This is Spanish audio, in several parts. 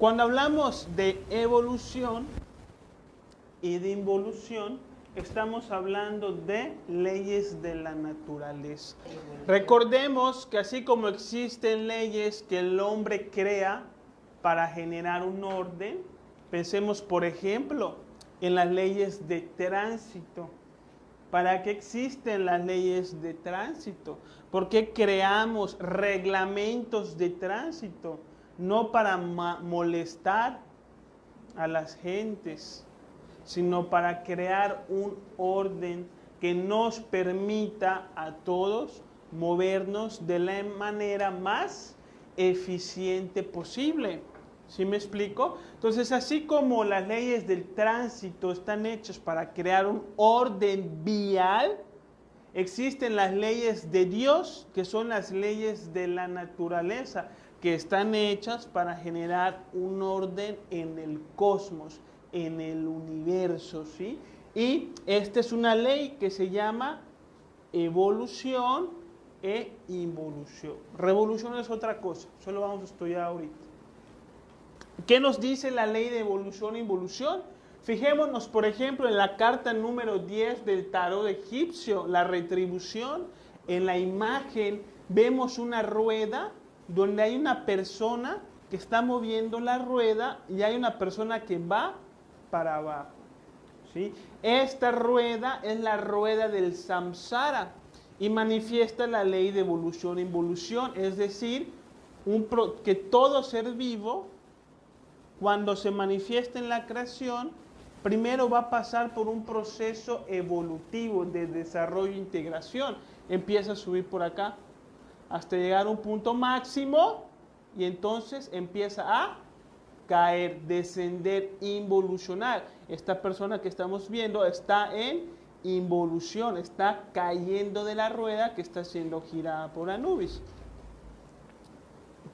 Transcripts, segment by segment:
Cuando hablamos de evolución y de involución, estamos hablando de leyes de la naturaleza. Recordemos que así como existen leyes que el hombre crea para generar un orden, pensemos por ejemplo en las leyes de tránsito. ¿Para qué existen las leyes de tránsito? ¿Por qué creamos reglamentos de tránsito? No para molestar a las gentes, sino para crear un orden que nos permita a todos movernos de la manera más eficiente posible. ¿Sí me explico? Entonces, así como las leyes del tránsito están hechas para crear un orden vial, existen las leyes de Dios, que son las leyes de la naturaleza, que están hechas para generar un orden en el cosmos, en el universo, ¿sí? Y esta es una ley que se llama evolución e involución. Revolución es otra cosa, eso lo vamos a estudiar ahorita. ¿Qué nos dice la ley de evolución e involución? Fijémonos, por ejemplo, en la carta número 10 del tarot egipcio, la retribución. En la imagen vemos una rueda donde hay una persona que está moviendo la rueda y hay una persona que va para abajo, ¿sí? Esta rueda es la rueda del samsara y manifiesta la ley de evolución e involución, es decir, que todo ser vivo, cuando se manifiesta en la creación, primero va a pasar por un proceso evolutivo de desarrollo e integración. Empieza a subir por acá hasta llegar a un punto máximo y entonces empieza a caer, descender, involucionar. Esta persona que estamos viendo está en involución, está cayendo de la rueda que está siendo girada por Anubis.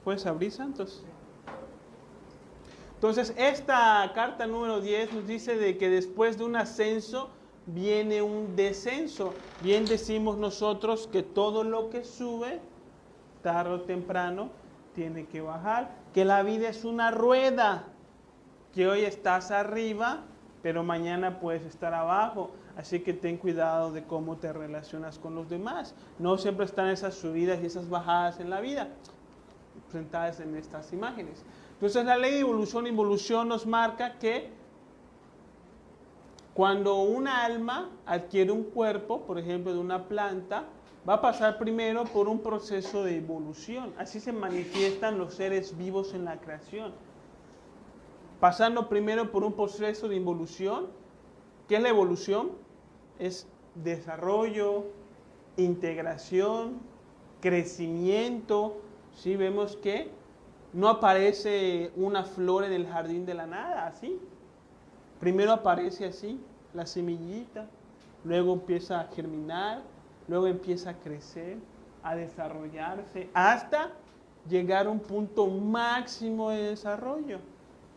¿Puedes abrir, Santos? Entonces, esta carta número 10 nos dice de que después de un ascenso viene un descenso. Bien decimos nosotros que todo lo que sube, tarde o temprano, tiene que bajar. Que la vida es una rueda, que hoy estás arriba, pero mañana puedes estar abajo. Así que ten cuidado de cómo te relacionas con los demás. No siempre están esas subidas y esas bajadas en la vida, presentadas en estas imágenes. Entonces la ley de evolución e involución nos marca que cuando una alma adquiere un cuerpo, por ejemplo de una planta, va a pasar primero por un proceso de evolución. Así se manifiestan los seres vivos en la creación. Pasando primero por un proceso de involución. ¿Qué es la evolución? Es desarrollo, integración, crecimiento. ¿Sí? Vemos que no aparece una flor en el jardín de la nada, así. Primero aparece así, la semillita, luego empieza a germinar, luego empieza a crecer, a desarrollarse, hasta llegar a un punto máximo de desarrollo.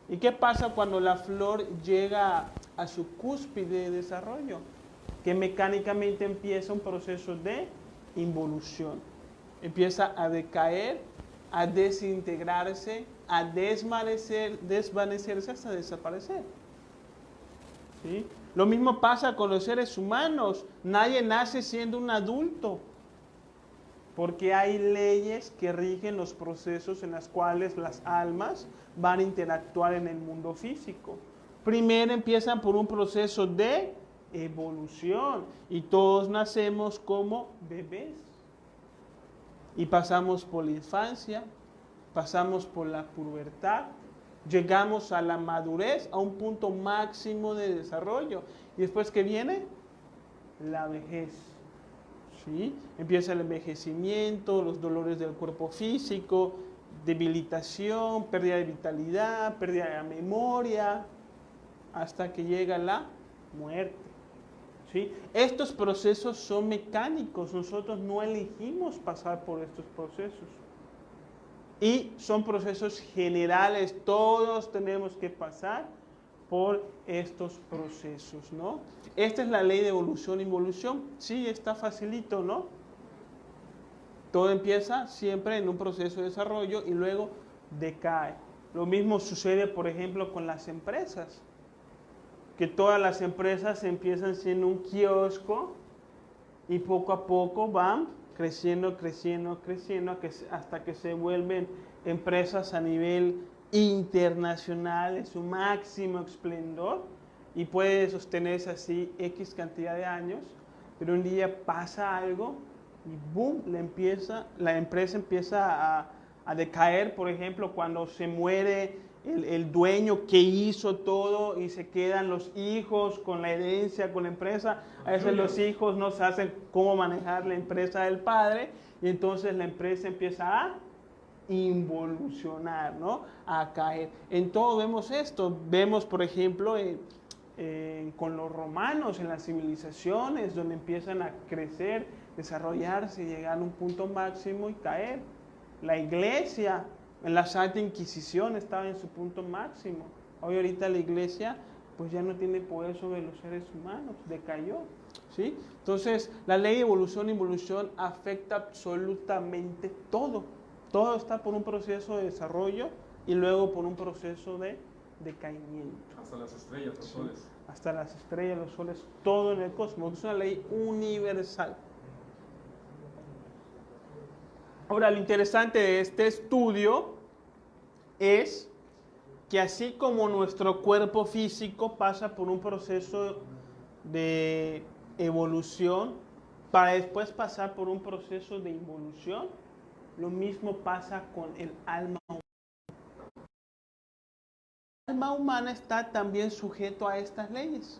¿Y qué pasa cuando la flor llega a su cúspide de desarrollo? Que mecánicamente empieza un proceso de involución. Empieza a decaer, a desintegrarse, a desvanecerse hasta desaparecer. ¿Sí? Lo mismo pasa con los seres humanos. Nadie nace siendo un adulto, porque hay leyes que rigen los procesos en los cuales las almas van a interactuar en el mundo físico. Primero empiezan por un proceso de evolución y todos nacemos como bebés. Y pasamos por la infancia, pasamos por la pubertad, llegamos a la madurez, a un punto máximo de desarrollo. ¿Y después qué viene? La vejez. ¿Sí? Empieza el envejecimiento, los dolores del cuerpo físico, debilitación, pérdida de vitalidad, pérdida de la memoria, hasta que llega la muerte. ¿Sí? Estos procesos son mecánicos, nosotros no elegimos pasar por estos procesos. Y son procesos generales, todos tenemos que pasar por estos procesos, ¿no? Esta es la ley de evolución e involución. Sí, está facilito, ¿no? Todo empieza siempre en un proceso de desarrollo y luego decae. Lo mismo sucede, por ejemplo, con las empresas, que todas las empresas empiezan siendo un kiosco y poco a poco van creciendo, creciendo, creciendo, hasta que se vuelven empresas a nivel internacional, en su máximo esplendor, y puede sostenerse así X cantidad de años, pero un día pasa algo y boom, la empresa empieza a decaer. Por ejemplo, cuando se muere el dueño que hizo todo y se quedan los hijos con la herencia, con la empresa. A veces los hijos no saben cómo manejar la empresa del padre y entonces la empresa empieza a involucionar, ¿no? A caer. En todo vemos esto. Vemos, por ejemplo, con los romanos, en las civilizaciones, donde empiezan a crecer, desarrollarse, llegar a un punto máximo y caer. La iglesia, en la Santa Inquisición, estaba en su punto máximo. Hoy ahorita la iglesia pues ya no tiene poder sobre los seres humanos, decayó, ¿sí? Entonces, la ley de evolución afecta absolutamente todo. Todo está por un proceso de desarrollo y luego por un proceso de decaimiento. Hasta las estrellas, los soles. Hasta las estrellas, los soles, todo en el cosmos. Es una ley universal. Ahora, lo interesante de este estudio es que así como nuestro cuerpo físico pasa por un proceso de evolución para después pasar por un proceso de involución, lo mismo pasa con el alma humana. El alma humana está también sujeto a estas leyes.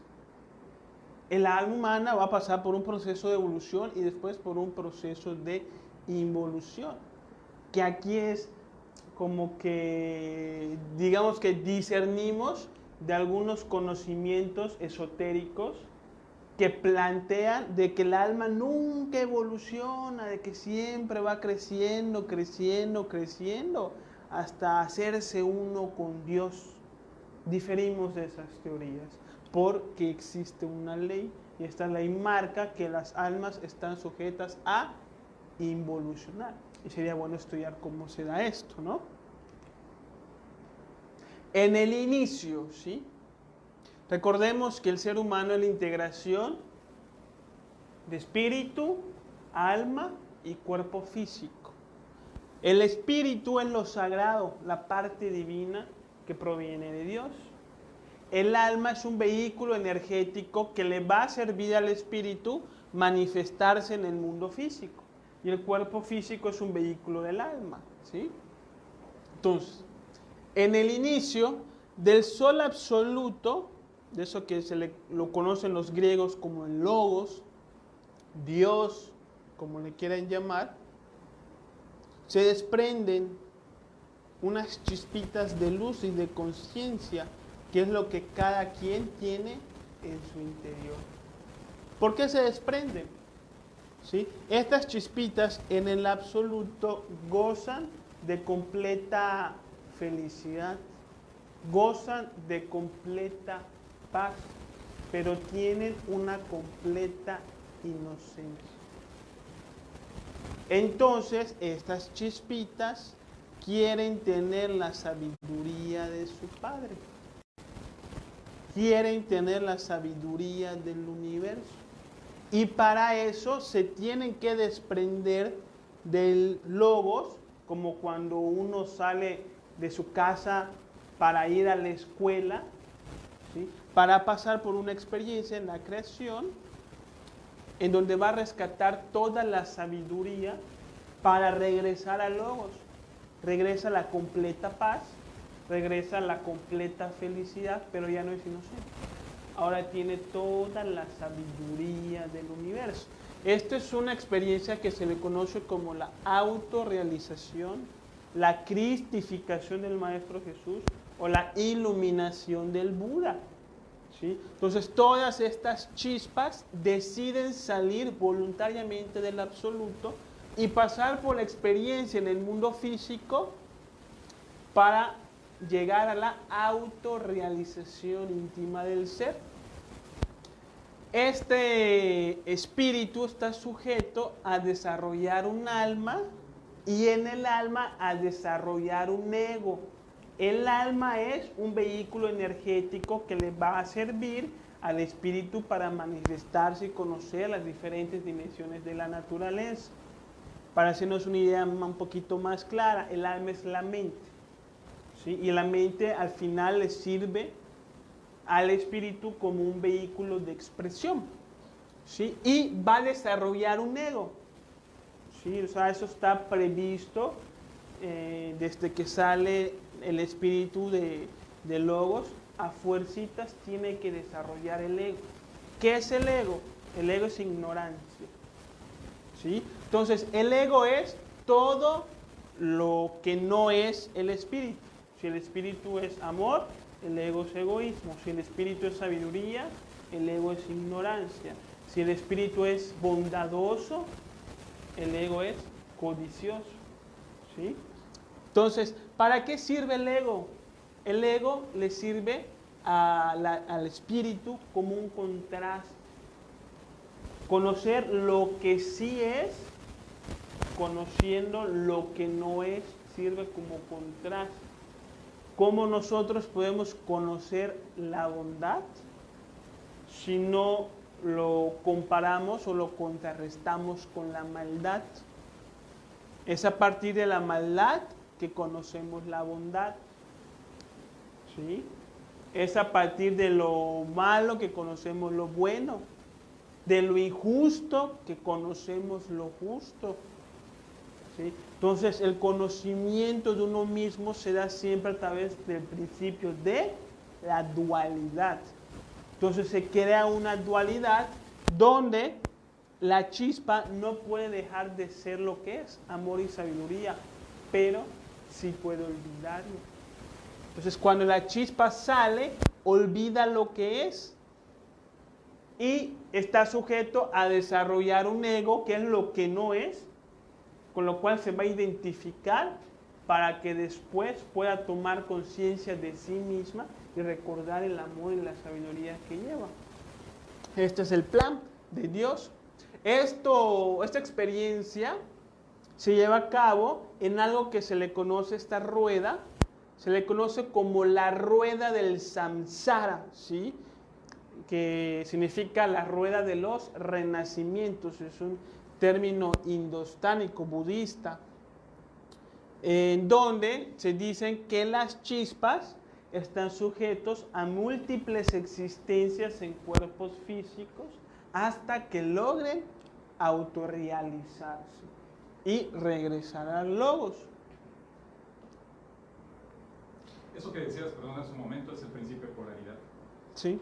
El alma humana va a pasar por un proceso de evolución y después por un proceso de involución, que aquí es como que, digamos que discernimos de algunos conocimientos esotéricos que plantean de que el alma nunca evoluciona, de que siempre va creciendo, creciendo, creciendo, hasta hacerse uno con Dios. Diferimos de esas teorías, porque existe una ley, y esta ley marca que las almas están sujetas a involucionar. Y sería bueno estudiar cómo se da esto, ¿no? En el inicio, ¿sí? Recordemos que el ser humano es la integración de espíritu, alma y cuerpo físico. El espíritu es lo sagrado, la parte divina que proviene de Dios. El alma es un vehículo energético que le va a servir al espíritu manifestarse en el mundo físico. Y el cuerpo físico es un vehículo del alma, ¿sí? Entonces, en el inicio del sol absoluto, de eso que lo conocen los griegos como el logos, Dios, como le quieran llamar, se desprenden unas chispitas de luz y de conciencia, que es lo que cada quien tiene en su interior. ¿Por qué se desprenden? ¿Sí? Estas chispitas en el absoluto gozan de completa felicidad, gozan de completa paz, pero tienen una completa inocencia. Entonces, estas chispitas quieren tener la sabiduría de su Padre, quieren tener la sabiduría del universo. Y para eso se tienen que desprender del logos, como cuando uno sale de su casa para ir a la escuela, ¿sí? Para pasar por una experiencia en la creación, en donde va a rescatar toda la sabiduría para regresar al logos. Regresa la completa paz, regresa la completa felicidad, pero ya no es inocente. Ahora tiene toda la sabiduría del universo. Esto es una experiencia que se le conoce como la autorrealización, la cristificación del Maestro Jesús o la iluminación del Buda, ¿sí? Entonces todas estas chispas deciden salir voluntariamente del absoluto y pasar por la experiencia en el mundo físico para llegar a la autorrealización íntima del ser. Este espíritu está sujeto a desarrollar un alma y en el alma a desarrollar un ego. El alma es un vehículo energético que le va a servir al espíritu para manifestarse y conocer las diferentes dimensiones de la naturaleza. Para hacernos una idea un poquito más clara, el alma es la mente, ¿sí? Y la mente al final le sirve al espíritu como un vehículo de expresión, ¿sí? Y va a desarrollar un ego, ¿sí? O sea, eso está previsto desde que sale el espíritu de Logos, a fuercitas tiene que desarrollar el ego. ¿Qué es el ego? El ego es ignorancia, ¿sí? Entonces, el ego es todo lo que no es el espíritu. Si el espíritu es amor, el ego es egoísmo. Si el espíritu es sabiduría, el ego es ignorancia. Si el espíritu es bondadoso, el ego es codicioso, ¿sí? Entonces, ¿para qué sirve el ego? El ego le sirve al espíritu como un contraste. Conocer lo que sí es, conociendo lo que no es, sirve como contraste. ¿Cómo nosotros podemos conocer la bondad si no lo comparamos o lo contrarrestamos con la maldad? Es a partir de la maldad que conocemos la bondad, ¿sí? Es a partir de lo malo que conocemos lo bueno, de lo injusto que conocemos lo justo, ¿sí? Entonces el conocimiento de uno mismo se da siempre a través del principio de la dualidad. Entonces se crea una dualidad donde la chispa no puede dejar de ser lo que es, amor y sabiduría, pero sí puede olvidarlo. Entonces cuando la chispa sale, olvida lo que es y está sujeto a desarrollar un ego, que es lo que no es, con lo cual se va a identificar para que después pueda tomar conciencia de sí misma y recordar el amor y la sabiduría que lleva. Este es el plan de Dios. Esta experiencia se lleva a cabo en algo que se le conoce, esta rueda, se le conoce como la rueda del samsara, ¿sí? Que significa la rueda de los renacimientos, es un término indostánico, budista, en donde se dicen que las chispas están sujetos a múltiples existencias en cuerpos físicos hasta que logren autorrealizarse y regresar al logos. Eso que decías, perdón, hace un momento, es el principio de polaridad. Sí.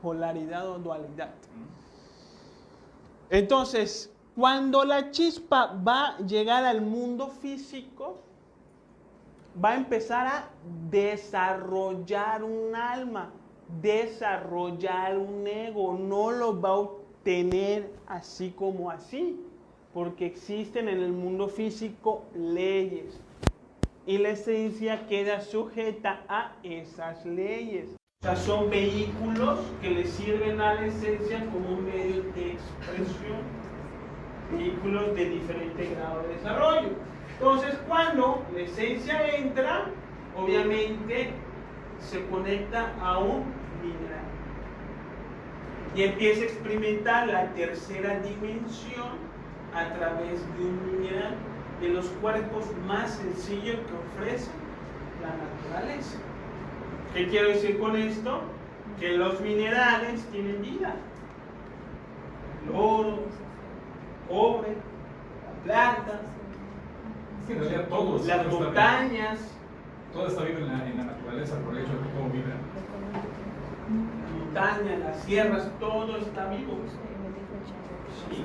Polaridad o dualidad. Entonces, cuando la chispa va a llegar al mundo físico, va a empezar a desarrollar un alma, desarrollar un ego. No lo va a obtener así como así, porque existen en el mundo físico leyes y la esencia queda sujeta a esas leyes. O sea, son vehículos que le sirven a la esencia como un medio de expresión, vehículos de diferente grado de desarrollo. Entonces, cuando la esencia entra, obviamente se conecta a un mineral y empieza a experimentar la tercera dimensión a través de un mineral, de los cuerpos más sencillos que ofrece la naturaleza. ¿Qué quiero decir con esto? Que los minerales tienen vida. El oro, el cobre, la plata, Sí, en realidad todos. las montañas. Todo está vivo en la naturaleza por el hecho de que todo vibra. La montaña, las sierras, todo está vivo. Sí.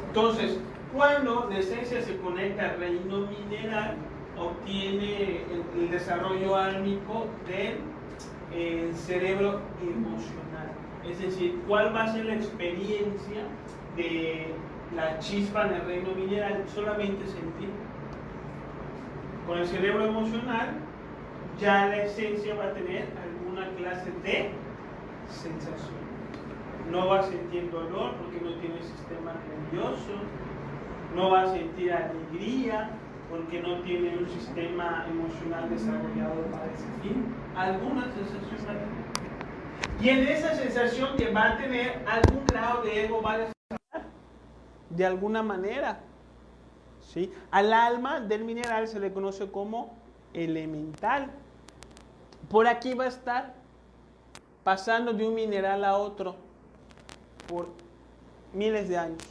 Entonces, cuando la esencia se conecta al reino mineral, obtiene el desarrollo álmico del cerebro emocional. Es decir, ¿cuál va a ser la experiencia de la chispa en el reino mineral? Solamente sentir. Con el cerebro emocional, ya la esencia va a tener alguna clase de sensación. No va a sentir dolor porque no tiene sistema nervioso, no va a sentir alegría porque no tiene un sistema emocional desarrollado para ese fin. Alguna sensación va a tener. Y en esa sensación que va a tener, algún grado de ego va a desarrollar, de alguna manera. ¿Sí? Al alma del mineral se le conoce como elemental. Por aquí va a estar pasando de un mineral a otro por miles de años.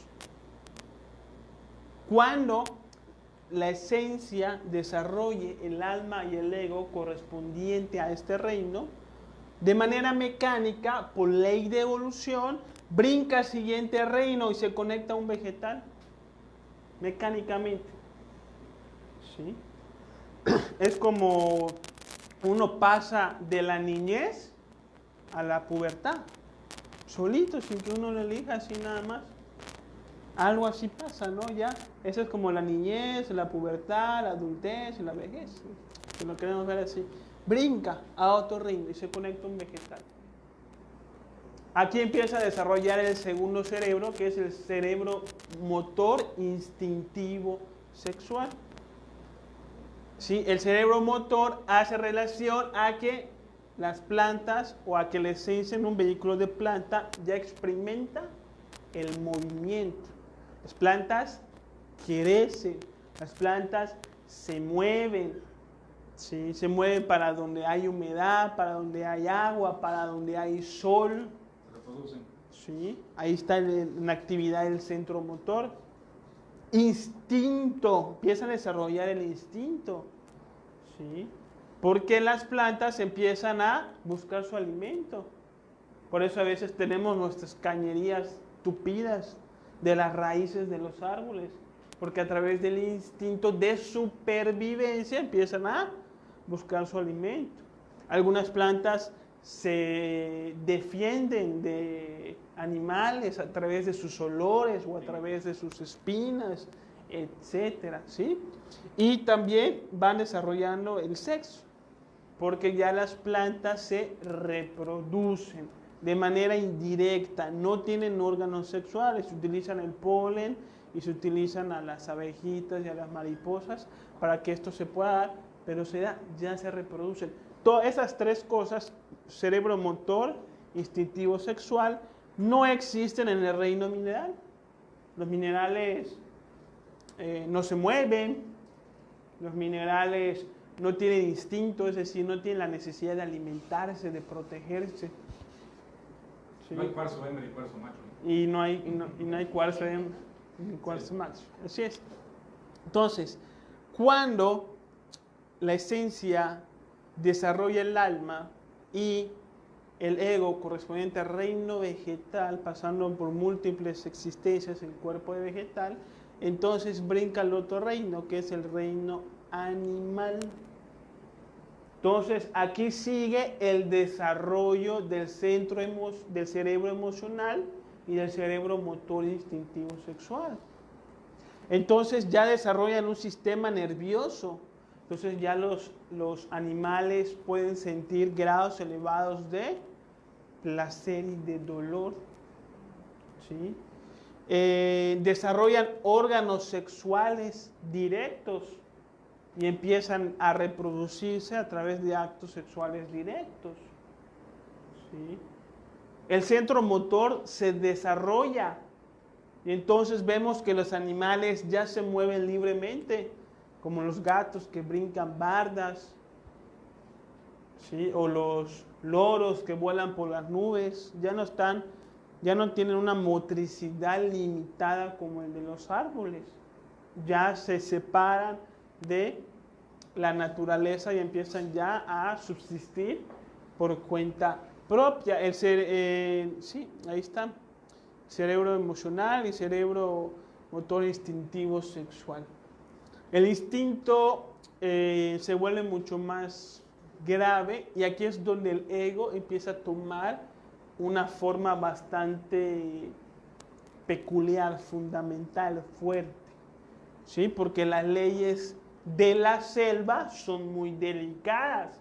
Cuando la esencia desarrolle el alma y el ego correspondiente a este reino, de manera mecánica, por ley de evolución, brinca al siguiente reino y se conecta a un vegetal, mecánicamente. ¿Sí? Es como uno pasa de la niñez a la pubertad, solito, sin que uno lo elija, así nada más. Algo así pasa, ¿no? Ya, eso es como la niñez, la pubertad, la adultez y la vejez, si lo queremos ver así. Brinca a otro reino y se conecta a un vegetal. Aquí empieza a desarrollar el segundo cerebro, que es el cerebro motor instintivo sexual. ¿Sí? El cerebro motor hace relación a que las plantas o a que la esencia en un vehículo de planta ya experimenta el movimiento. Las plantas crecen, las plantas se mueven, ¿sí? Se mueven para donde hay humedad, para donde hay agua, para donde hay sol. Se reproducen. ¿Sí? Ahí está en actividad el centro motor. Instinto, empiezan a desarrollar el instinto, ¿sí? Porque las plantas empiezan a buscar su alimento. Por eso a veces tenemos nuestras cañerías tupidas de las raíces de los árboles, porque a través del instinto de supervivencia empiezan a buscar su alimento. Algunas plantas se defienden de animales a través de sus olores o a través de sus espinas, etcétera, ¿sí? Y también van desarrollando el sexo, porque ya las plantas se reproducen de manera indirecta, no tienen órganos sexuales, se utilizan el polen y se utilizan a las abejitas y a las mariposas para que esto se pueda dar, pero se da, ya se reproducen. Todas esas tres cosas, cerebro motor, instintivo sexual, no existen en el reino mineral. Los minerales no se mueven, los minerales no tienen instinto, es decir, no tienen la necesidad de alimentarse, de protegerse. ¿Sí? No hay cuarzo hembra y cuarzo macho, ¿no? Y no hay cuarzo hembra ni cuarzo macho. Así es. Entonces, cuando la esencia desarrolla el alma y el ego correspondiente al reino vegetal, pasando por múltiples existencias en el cuerpo de vegetal, entonces brinca al otro reino, que es el reino animal. Entonces, aquí sigue el desarrollo del del cerebro emocional y del cerebro motor instintivo sexual. Entonces, ya desarrollan un sistema nervioso. Entonces, ya los animales pueden sentir grados elevados de placer y de dolor. ¿Sí? Desarrollan órganos sexuales directos y empiezan a reproducirse a través de actos sexuales directos. ¿Sí? El centro motor se desarrolla y entonces vemos que los animales ya se mueven libremente, como los gatos que brincan bardas, ¿sí? O los loros que vuelan por las nubes, ya no tienen una motricidad limitada como el de los árboles, ya se separan de la naturaleza y empiezan ya a subsistir por cuenta propia. Sí, ahí está, cerebro emocional y cerebro motor instintivo sexual. El instinto se vuelve mucho más grave y aquí es donde el ego empieza a tomar una forma bastante peculiar, fundamental, fuerte, ¿sí? Porque las leyes de la selva son muy delicadas.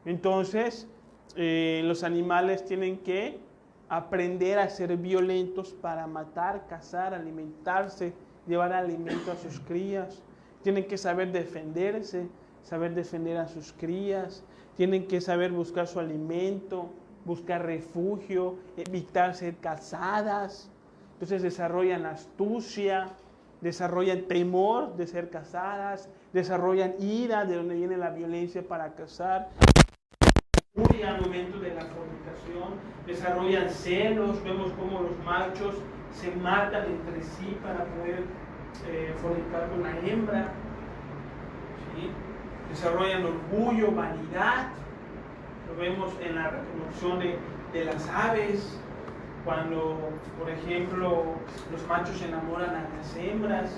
Entonces, los animales tienen que aprender a ser violentos para matar, cazar, alimentarse, llevar alimento a sus crías. tienen que saber defenderse, saber defender a sus crías, tienen que saber buscar su alimento, buscar refugio, evitar ser cazadas. Entonces desarrollan astucia, desarrollan temor de ser cazadas, desarrollan ira, de donde viene la violencia para cazar, furia al momento de la fornicación, desarrollan celos, vemos cómo los machos se matan entre sí para poder fornicar con la hembra, ¿sí? Desarrollan orgullo, vanidad, lo vemos en la reproducción de las aves, cuando, por ejemplo, los machos enamoran a las hembras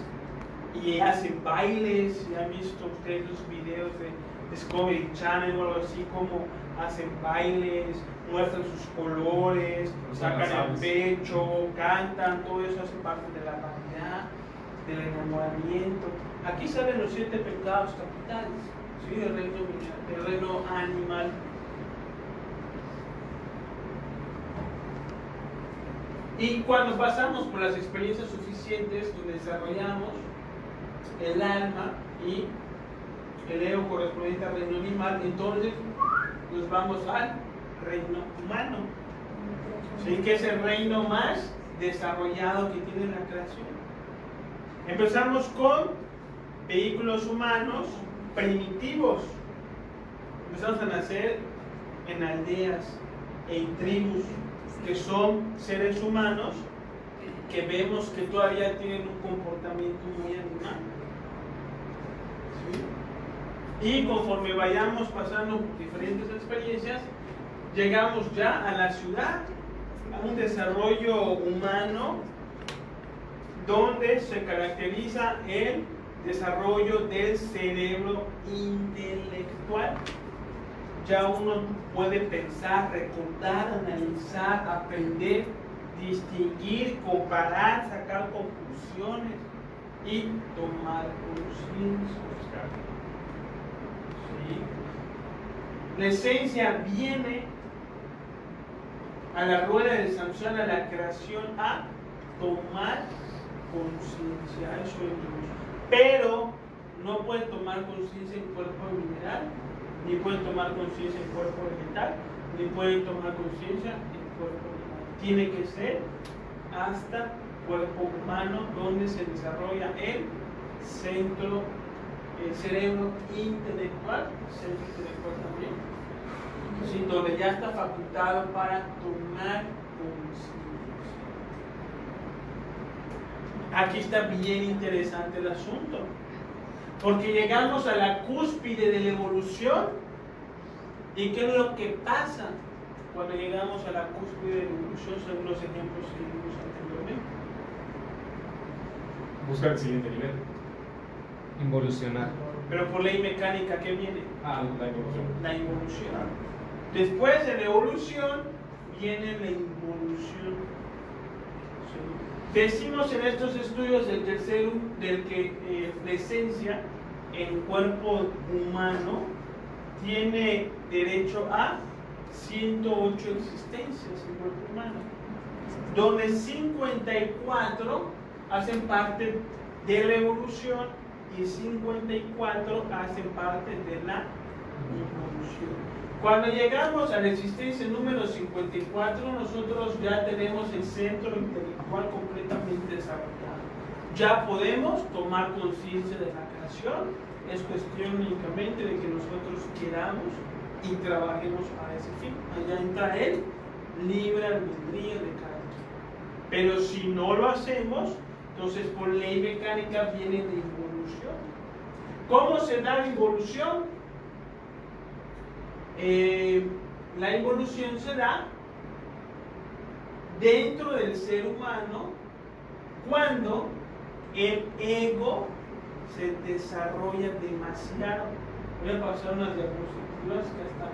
y hacen bailes. ¿Ya han visto ustedes los videos de Discovery Channel o algo así? Como hacen bailes, muestran sus colores, sacan el pecho, cantan, todo eso hace parte de la vanidad, del enamoramiento. Aquí salen los 7 pecados capitales, ¿sí? del reino animal. Y cuando pasamos por las experiencias suficientes donde desarrollamos el alma y el ego correspondiente al reino animal, entonces nos vamos al reino humano, ¿sí? Que es el reino más desarrollado que tiene la creación. Empezamos con vehículos humanos primitivos. Empezamos a nacer en aldeas, en tribus, que son seres humanos que vemos que todavía tienen un comportamiento muy animal, ¿sí? Y conforme vayamos pasando diferentes experiencias, llegamos ya a la ciudad, a un desarrollo humano donde se caracteriza el desarrollo del cerebro intelectual. Ya uno puede pensar, recordar, analizar, aprender, distinguir, comparar, sacar conclusiones y tomar conciencia. ¿Sí? La esencia viene a la rueda de Samson, a la creación, a tomar conciencia. Eso es. Pero no puede tomar conciencia en cuerpo mineral, ni pueden tomar conciencia en cuerpo vegetal, ni pueden tomar conciencia en cuerpo animal. Tiene que ser hasta cuerpo humano, donde se desarrolla el centro, el cerebro intelectual, también, ¿sí? Donde ya está facultado para tomar conciencia. Aquí está bien interesante el asunto, porque llegamos a la cúspide de la evolución. ¿Y qué es lo que pasa cuando llegamos a la cúspide de la evolución, según los ejemplos que vimos anteriormente? Buscar el siguiente nivel. Involucionar. Pero por ley mecánica, ¿qué viene? La evolución. La involución. Después de la evolución viene la involución. ¿Sí? Decimos en estos estudios del tercero, del que la esencia en cuerpo humano tiene derecho a 108 existencias en cuerpo humano, donde 54 hacen parte de la evolución y 54 hacen parte de la involución. Cuando llegamos a la existencia número 54, nosotros ya tenemos el centro intelectual completamente desarrollado. Ya podemos tomar conciencia de la creación. Es cuestión únicamente de que nosotros queramos y trabajemos para ese fin. Allá entra el libre albedrío de cada quien. Pero si no lo hacemos, entonces por ley mecánica viene la involución. ¿Cómo se da la involución? La involución se da dentro del ser humano cuando el ego se desarrolla demasiado. Voy a pasar unas diapositivas que hasta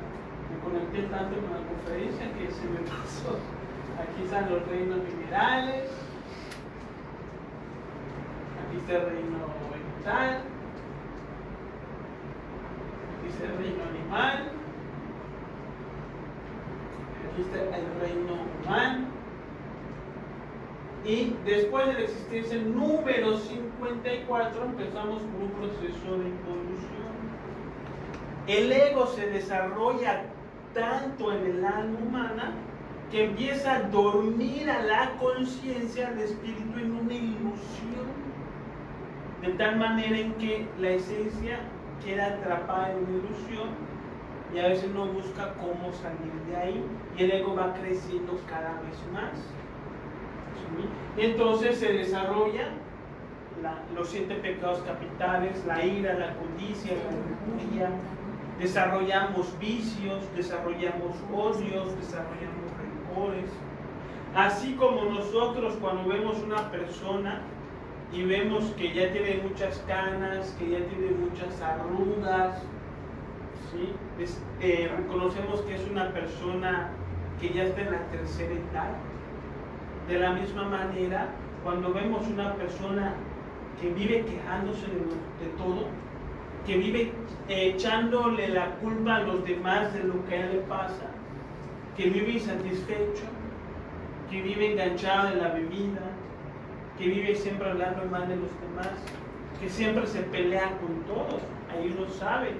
me conecté tanto con la conferencia que se me pasó. Aquí están los reinos minerales, aquí está el reino vegetal, aquí está el reino animal, aquí está el reino humano, Y después de la existencia número 54 empezamos con un proceso de involución. El ego se desarrolla tanto en el alma humana que empieza a dormir a la conciencia, al espíritu, en una ilusión, de tal manera en que la esencia queda atrapada en una ilusión y a veces no busca cómo salir de ahí, y el ego va creciendo cada vez más. ¿Sí? Entonces se desarrolla los 7 pecados capitales: la ira, la codicia, la lujuria. Desarrollamos vicios, desarrollamos odios, desarrollamos rencores. Así como nosotros, cuando vemos una persona y vemos que ya tiene muchas canas, que ya tiene muchas arrugas, ¿sí? Reconocemos que es una persona que ya está en la tercera edad. De la misma manera, cuando vemos una persona que vive quejándose de todo, que vive echándole la culpa a los demás de lo que a él le pasa, que vive insatisfecho, que vive enganchado en la bebida, que vive siempre hablando mal de los demás, que siempre se pelea con todos, ahí uno sabe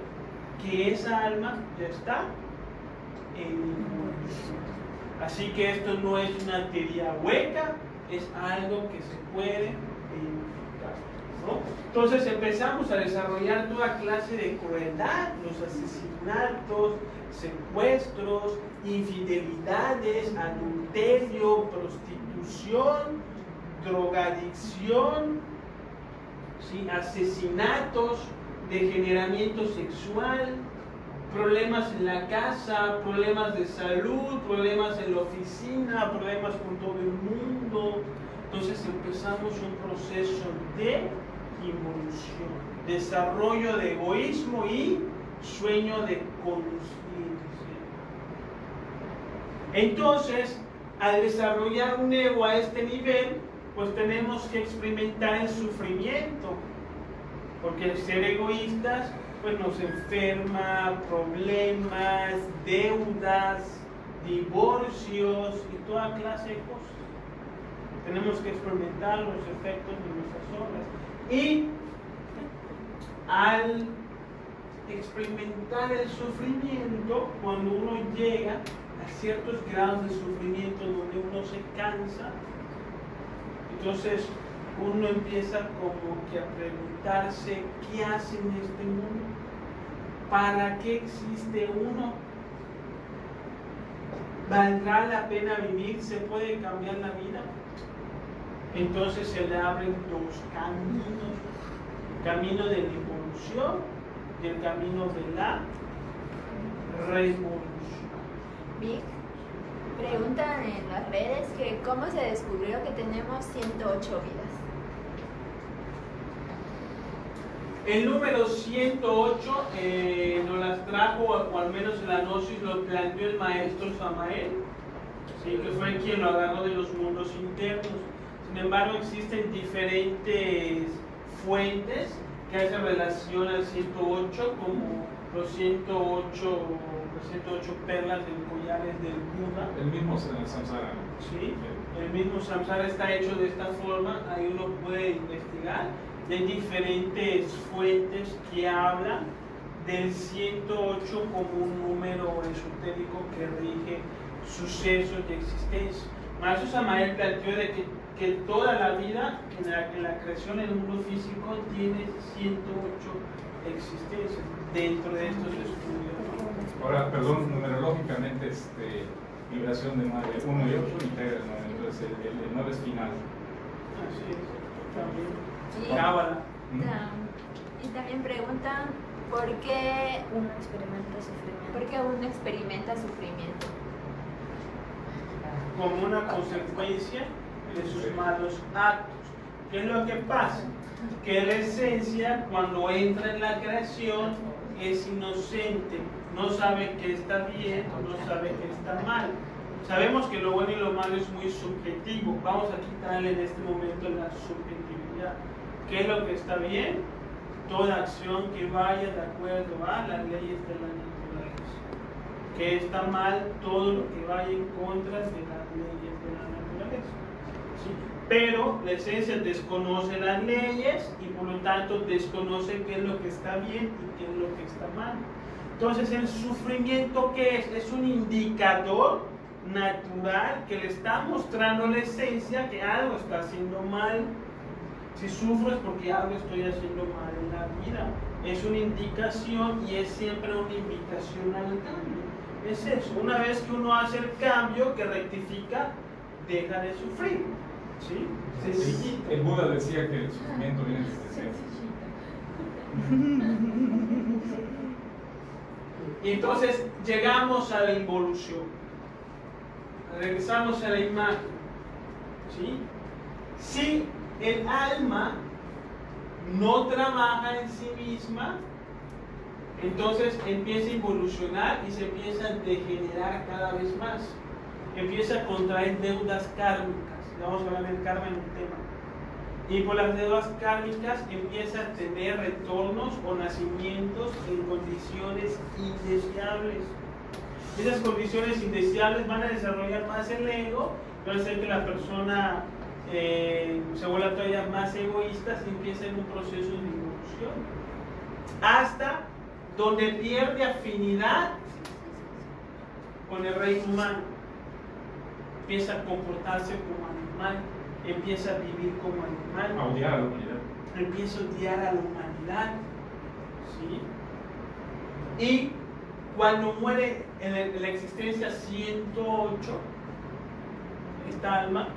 que esa alma ya está en involución. Así que esto no es una teoría hueca, es algo que se puede identificar, ¿no? Entonces empezamos a desarrollar toda clase de crueldad, los asesinatos, secuestros, infidelidades, adulterio, prostitución, drogadicción, ¿sí? Asesinatos, degeneramiento sexual, problemas en la casa, problemas de salud, problemas en la oficina, problemas con todo el mundo. Entonces empezamos un proceso de involución, desarrollo de egoísmo y sueño de conciencia. Entonces, al desarrollar un ego a este nivel, pues tenemos que experimentar el sufrimiento, porque ser egoístas pues nos enferma, problemas, deudas, divorcios y toda clase de cosas. Tenemos que experimentar los efectos de nuestras obras. Y al experimentar el sufrimiento, cuando uno llega a ciertos grados de sufrimiento donde uno se cansa, entonces uno empieza como que a preguntarse qué hace en este mundo, para qué existe uno, ¿valdrá la pena vivir? ¿Se puede cambiar la vida? Entonces se le abren 2 caminos: el camino de la evolución y el camino de la revolución. Vic, preguntan en las redes que cómo se descubrió que tenemos 108 vidas. El número 108 nos las trajo, o al menos en la gnosis lo planteó el maestro Samael, ¿sí? Que fue quien lo agarró de los mundos internos. Sin embargo, existen diferentes fuentes que hacen relación al 108, como los 108 perlas del collares del Buda. El mismo samsara. ¿Sí? El mismo samsara está hecho de esta forma, ahí uno puede investigar. Y hay diferentes fuentes que hablan del 108 como un número esotérico que rige sucesos de existencia. Maestro Samael planteó de que toda la vida en la creación en el mundo físico tiene 108 existencias dentro de estos estudios. Ahora, perdón, numerológicamente, vibración de 9, 1 y 8 integra el 9, entonces el 9 es final. Así es, también. Cábala. Y también preguntan por qué Uno experimenta sufrimiento. ¿por qué uno experimenta sufrimiento? Como una consecuencia de sus malos actos. ¿Qué es lo que pasa? Que la esencia, cuando entra en la creación, es inocente, no sabe que está bien o no sabe que está mal. Sabemos que lo bueno y lo malo es muy subjetivo. Vamos a quitarle en este momento la subjetividad. ¿Qué es lo que está bien? Toda acción que vaya de acuerdo a las leyes de la naturaleza. ¿Qué está mal? Todo lo que vaya en contra de las leyes de la naturaleza. ¿sí? Pero la esencia desconoce las leyes y por lo tanto desconoce qué es lo que está bien y qué es lo que está mal. Entonces, el sufrimiento, ¿qué es? Es un indicador natural que le está mostrando la esencia que algo está haciendo mal. Si sufro es porque algo estoy haciendo mal en la vida. Es una indicación y es siempre una invitación al cambio. Es eso. Una vez que uno hace el cambio, que rectifica, deja de sufrir. ¿Sí? Sencillito. El Buda decía que el sufrimiento viene desde dentro. Y entonces llegamos a la involución. Regresamos a la imagen. ¿Sí? Si el alma no trabaja en sí misma, entonces empieza a involucionar y se empieza a degenerar cada vez más. Empieza a contraer deudas kármicas. Vamos a hablar del karma en un tema. Y por las deudas kármicas empieza a tener retornos o nacimientos en condiciones indeseables. Esas condiciones indeseables van a desarrollar más el ego, van a hacer que la persona se vuelva todavía más egoísta y empieza en un proceso de involución. Hasta donde pierde afinidad con el reino humano. Empieza a comportarse como animal, empieza a vivir como animal. A odiar a la humanidad. Empieza a odiar a la humanidad. ¿Sí? Y cuando muere en la existencia 108, esta alma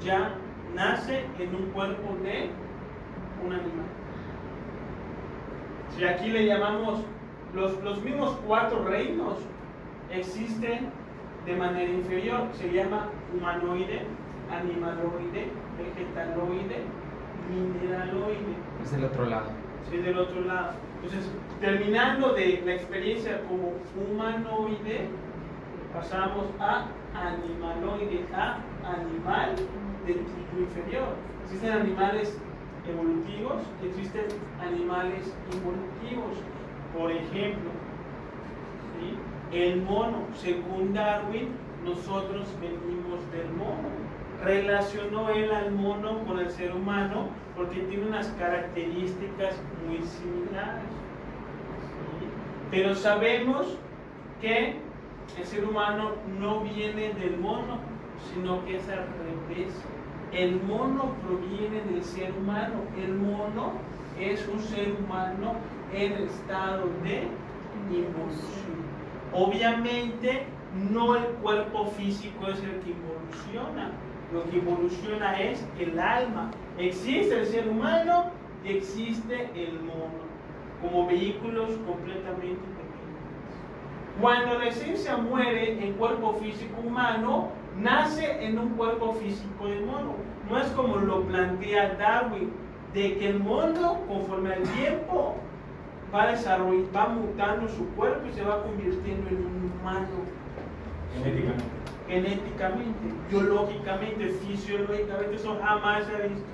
ya nace en un cuerpo de un animal. Si aquí le llamamos los mismos 4 reinos, existen de manera inferior, se llama humanoide, animaloide, vegetaloide, mineraloide. Es del otro lado. Sí, del otro lado. Entonces, terminando de la experiencia como humanoide, pasamos a animaloide, a animal del tipo inferior. Existen animales evolutivos, existen animales involutivos. Por ejemplo, ¿sí? El mono, según Darwin, nosotros venimos del mono. Relacionó él al mono con el ser humano porque tiene unas características muy similares. ¿Sí? Pero sabemos que el ser humano no viene del mono, sino que es al revés. El mono proviene del ser humano. El mono es un ser humano en estado de involución. Obviamente, no el cuerpo físico es el que involuciona. Lo que involuciona es el alma. Existe el ser humano y existe el mono, como vehículos completamente independientes. Cuando la esencia muere en cuerpo físico humano, nace en un cuerpo físico de mono. No es como lo plantea Darwin, de que el mono, conforme al tiempo, va mutando su cuerpo y se va convirtiendo en un humano. Genéticamente, biológicamente, fisiológicamente, eso jamás se ha visto.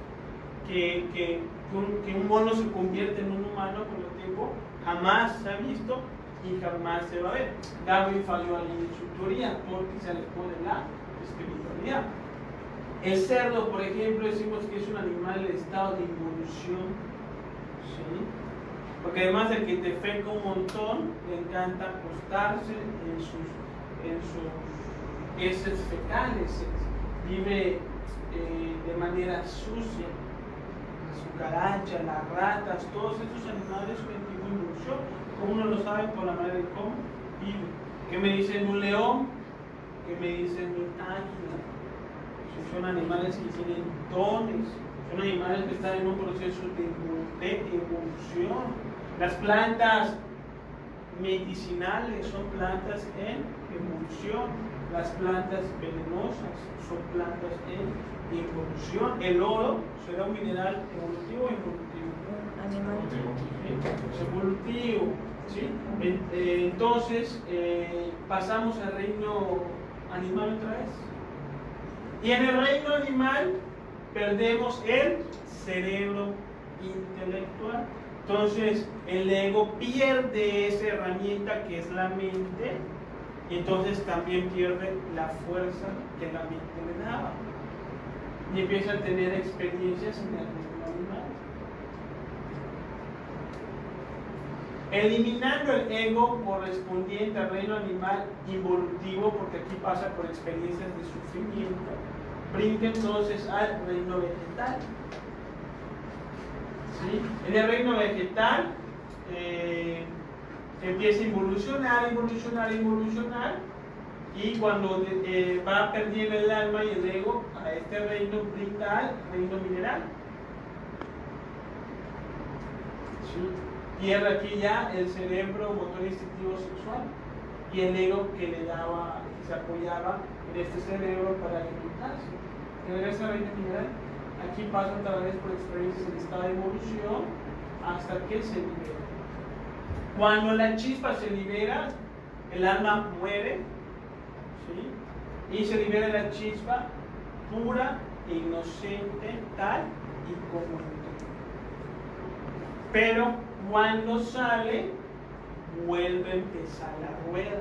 Que un mono se convierte en un humano con el tiempo, jamás se ha visto y jamás se va a ver. Darwin falló allí en su teoría porque se alejó de la espiritualidad. El cerdo, por ejemplo, decimos que es un animal en estado de involución, ¿sí? Porque además de que te feca un montón, le encanta acostarse en sus heces fecales, vive de manera sucia. Las cucarachas, las ratas, todos estos animales son en tipo de involución. Como uno lo sabe por la manera de cómo vive. ¿Qué me dicen un león? ¿Qué me dicen un águila? Son animales que tienen dones, son animales que están en un proceso de evolución. Las plantas medicinales son plantas en evolución. Las plantas venenosas son plantas en evolución. El oro será un mineral evolutivo o involutivo. Es evolutivo. ¿Sí? Entonces pasamos al reino animal otra vez. Y en el reino animal perdemos el cerebro intelectual. Entonces el ego pierde esa herramienta que es la mente y entonces también pierde la fuerza que la mente le daba. y empieza a tener experiencias en el reino animal. Eliminando el ego correspondiente al reino animal involutivo, porque aquí pasa por experiencias de sufrimiento, brinca entonces al reino vegetal. ¿Sí? En el reino vegetal empieza a evolucionar, y cuando va perdiendo el alma y el ego a este reino, brinca al reino mineral. ¿Sí? Pierde aquí ya el cerebro motor instintivo sexual y el ego que le daba, que se apoyaba en este cerebro para alimentarse. Regresa al reino mineral. Aquí pasa otra vez por experiencias en estado de evolución hasta que se libera. Cuando la chispa se libera, el alma muere, ¿sí? Y se libera la chispa pura e inocente, tal y como entró. Pero cuando sale, vuelve a empezar la rueda.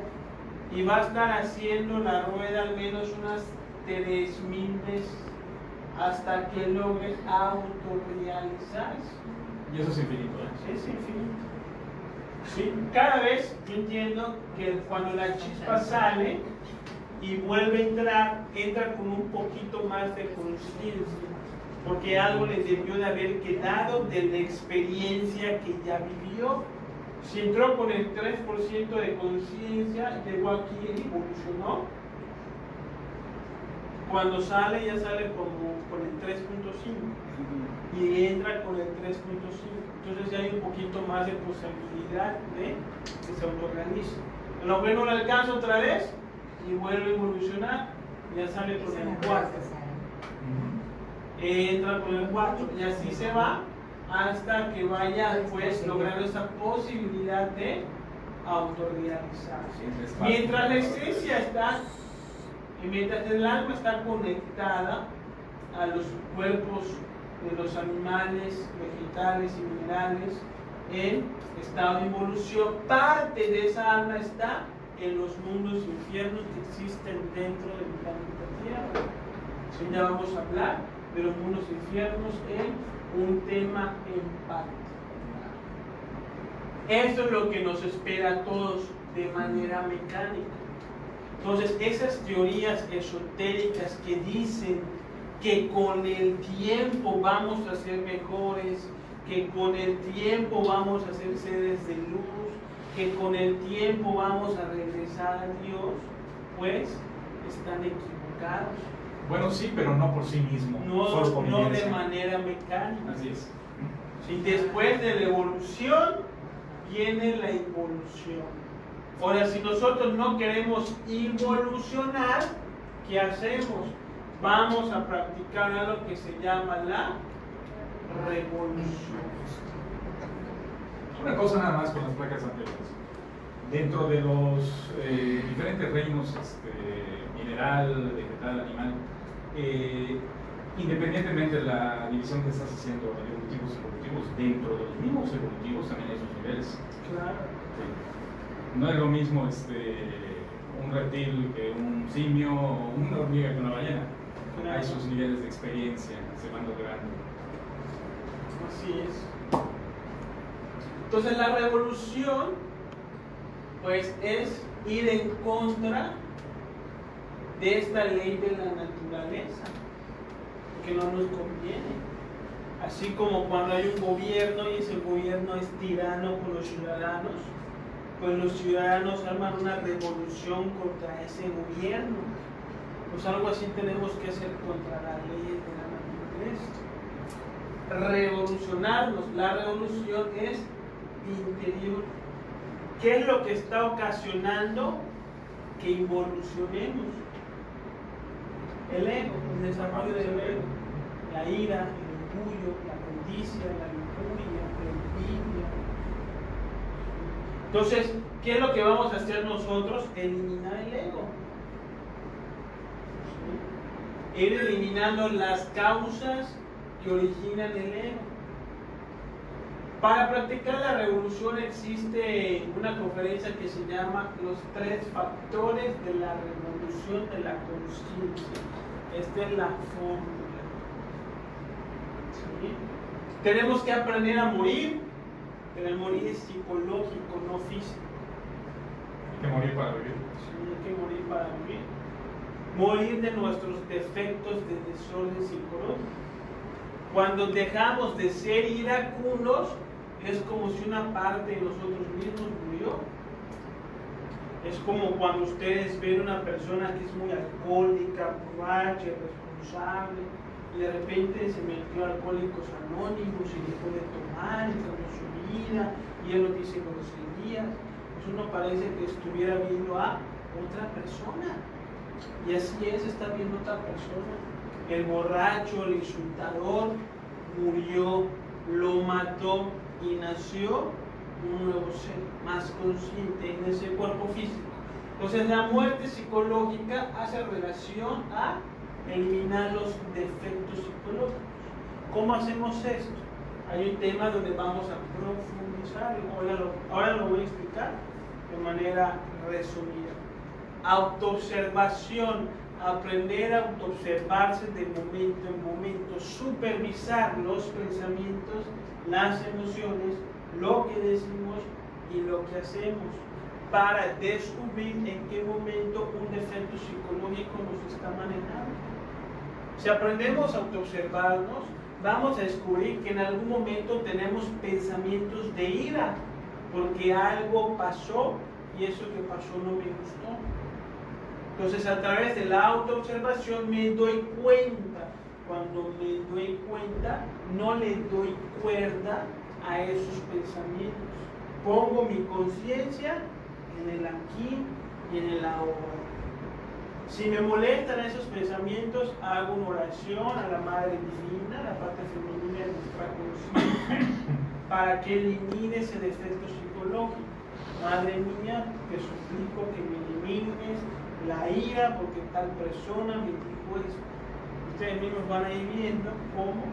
Y va a estar haciendo la rueda al menos unas 3000 veces hasta que logre autorrealizarse. Y eso es infinito, ¿eh? Es infinito. ¿Sí? Cada vez yo entiendo que cuando la chispa sale y vuelve a entrar, entra con un poquito más de conciencia, porque algo le debió de haber quedado de la experiencia que ya vivió. Si entró con el 3% de conciencia, llegó aquí y evolucionó. Cuando sale, ya sale como con el 3.5 y entra con el 3.5. Entonces ya hay un poquito más de posibilidad de que se autorrealice. Lo bueno no le alcanza otra vez y vuelve a evolucionar, ya sale con el 4. Entra con el 4 y así se va hasta que vaya pues logrando esa posibilidad de autorrealizarse. Mientras la esencia está, y mientras el alma está conectada a los cuerpos de los animales, vegetales y minerales en estado de evolución, parte de esa alma está en los mundos infiernos que existen dentro del planeta Tierra. ¿Sí? Ya vamos a hablar de los mundos infiernos en un tema en parte. Esto es lo que nos espera a todos de manera mecánica. Entonces, esas teorías esotéricas que dicen que con el tiempo vamos a ser mejores, que con el tiempo vamos a ser seres de luz, que con el tiempo vamos a regresar a Dios, pues están equivocados. Bueno, sí, pero no por sí mismo. Solo por No de inercia. manera mecánica. Así es. ¿Sí? Después de la evolución viene la involución. Ahora, si nosotros no queremos involucionar, ¿qué hacemos? Vamos a practicar algo que se llama la revolución. Una cosa nada más con las placas anteriores. Dentro de los diferentes reinos, mineral, vegetal, animal, independientemente de la división que estás haciendo de evolutivos y evolutivos, dentro de los mismos evolutivos también hay sus niveles. Claro. Sí. No es lo mismo un reptil que un simio o una hormiga que una ballena. Claro. Hay sus niveles de experiencia, se van logrando. Así es. Entonces la revolución pues es ir en contra de esta ley de la naturaleza, que no nos conviene. Así como cuando hay un gobierno y ese gobierno es tirano con los ciudadanos, pues los ciudadanos arman una revolución contra ese gobierno. Pues algo así tenemos que hacer contra las leyes de la naturaleza. Revolucionarnos. La revolución es interior. ¿Qué es lo que está ocasionando que involucionemos? El ego, el desarrollo del ego, la ira, el orgullo, la codicia, la lujuria, la envidia. Entonces, ¿qué es lo que vamos a hacer nosotros? Eliminar el ego. ¿Sí? Ir eliminando las causas que originan el ego. Para practicar la revolución existe una conferencia que se llama Los 3 factores de la revolución de la conciencia. Esta es la fórmula. ¿Sí? Tenemos que aprender a morir, pero el morir es psicológico, no físico. Hay que morir para vivir. Sí, hay que morir para vivir. Morir de nuestros defectos de desorden psicológico. Cuando dejamos de ser iracundos, es como si una parte de nosotros mismos murió. Es como cuando ustedes ven una persona que es muy alcohólica, borracha, irresponsable, y de repente se metió a Alcohólicos Anónimos y dejó de tomar y cambió su vida, y él no dice groserías. Pues uno parece que estuviera viendo a otra persona. Y así es, está viendo otra persona. El borracho, el insultador, murió, lo mató y nació un nuevo ser, más consciente en ese cuerpo físico. Entonces la muerte psicológica hace relación a eliminar los defectos psicológicos. ¿Cómo hacemos esto? Hay un tema donde vamos a profundizar, ahora lo voy a explicar de manera resumida. Autoobservación, aprender a autoobservarse de momento en momento, supervisar los pensamientos, las emociones, lo que decimos y lo que hacemos, para descubrir en qué momento un defecto psicológico nos está manejando. Si aprendemos a autoobservarnos, vamos a descubrir que en algún momento tenemos pensamientos de ira, porque algo pasó y eso que pasó no me gustó. Entonces, a través de la autoobservación me doy cuenta. Cuando me doy cuenta, no le doy cuerda a esos pensamientos. Pongo mi conciencia en el aquí y en el ahora. Si me molestan esos pensamientos, hago una oración a la Madre Divina, la parte femenina de nuestra conciencia, para que elimine ese defecto psicológico. Madre mía, te suplico que me elimines la ira porque tal persona me dijo eso. Ustedes mismos van a ir viendo cómo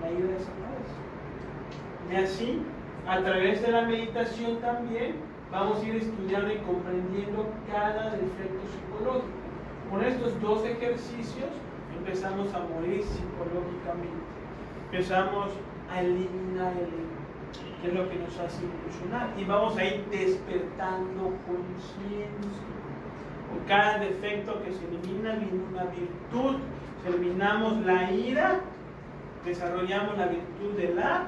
la ira desaparece. Y así, a través de la meditación también, vamos a ir estudiando y comprendiendo cada defecto psicológico. Con estos dos ejercicios empezamos a morir psicológicamente. Empezamos a eliminar el ego, que es lo que nos hace evolucionar. Y vamos a ir despertando conciencia. Por cada defecto que se elimina viene una virtud. Si eliminamos la ira, desarrollamos la virtud de la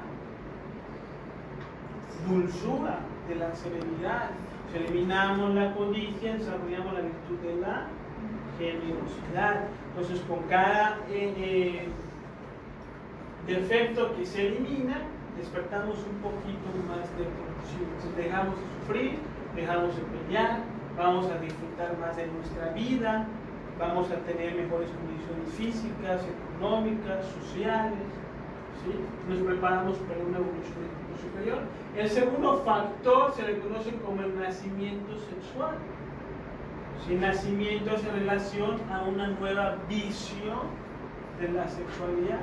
dulzura, de la serenidad. Si eliminamos la codicia, desarrollamos la virtud de la generosidad. Entonces, con cada defecto que se elimina, despertamos un poquito más de conciencia. Dejamos de sufrir, dejamos de pelear, vamos a disfrutar más de nuestra vida, vamos a tener mejores condiciones físicas, económicas, sociales, ¿sí? Nos preparamos para una evolución de tipo superior. El segundo factor se le conoce como el nacimiento sexual. ¿Sí? Nacimiento es en relación a una nueva visión de la sexualidad,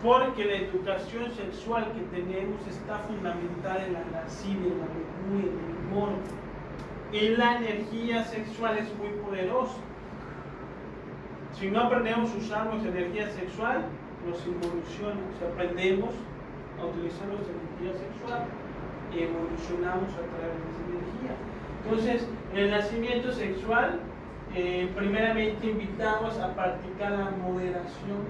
porque la educación sexual que tenemos está fundamentada en la lascivia, en la locura, en el morbo. Y la energía sexual es muy poderosa. Si no aprendemos a usar nuestra energía sexual, nos involuciona. Si aprendemos a utilizar nuestra energía sexual, evolucionamos a través de esa energía. Entonces, en el nacimiento sexual, primeramente invitamos a practicar la moderación.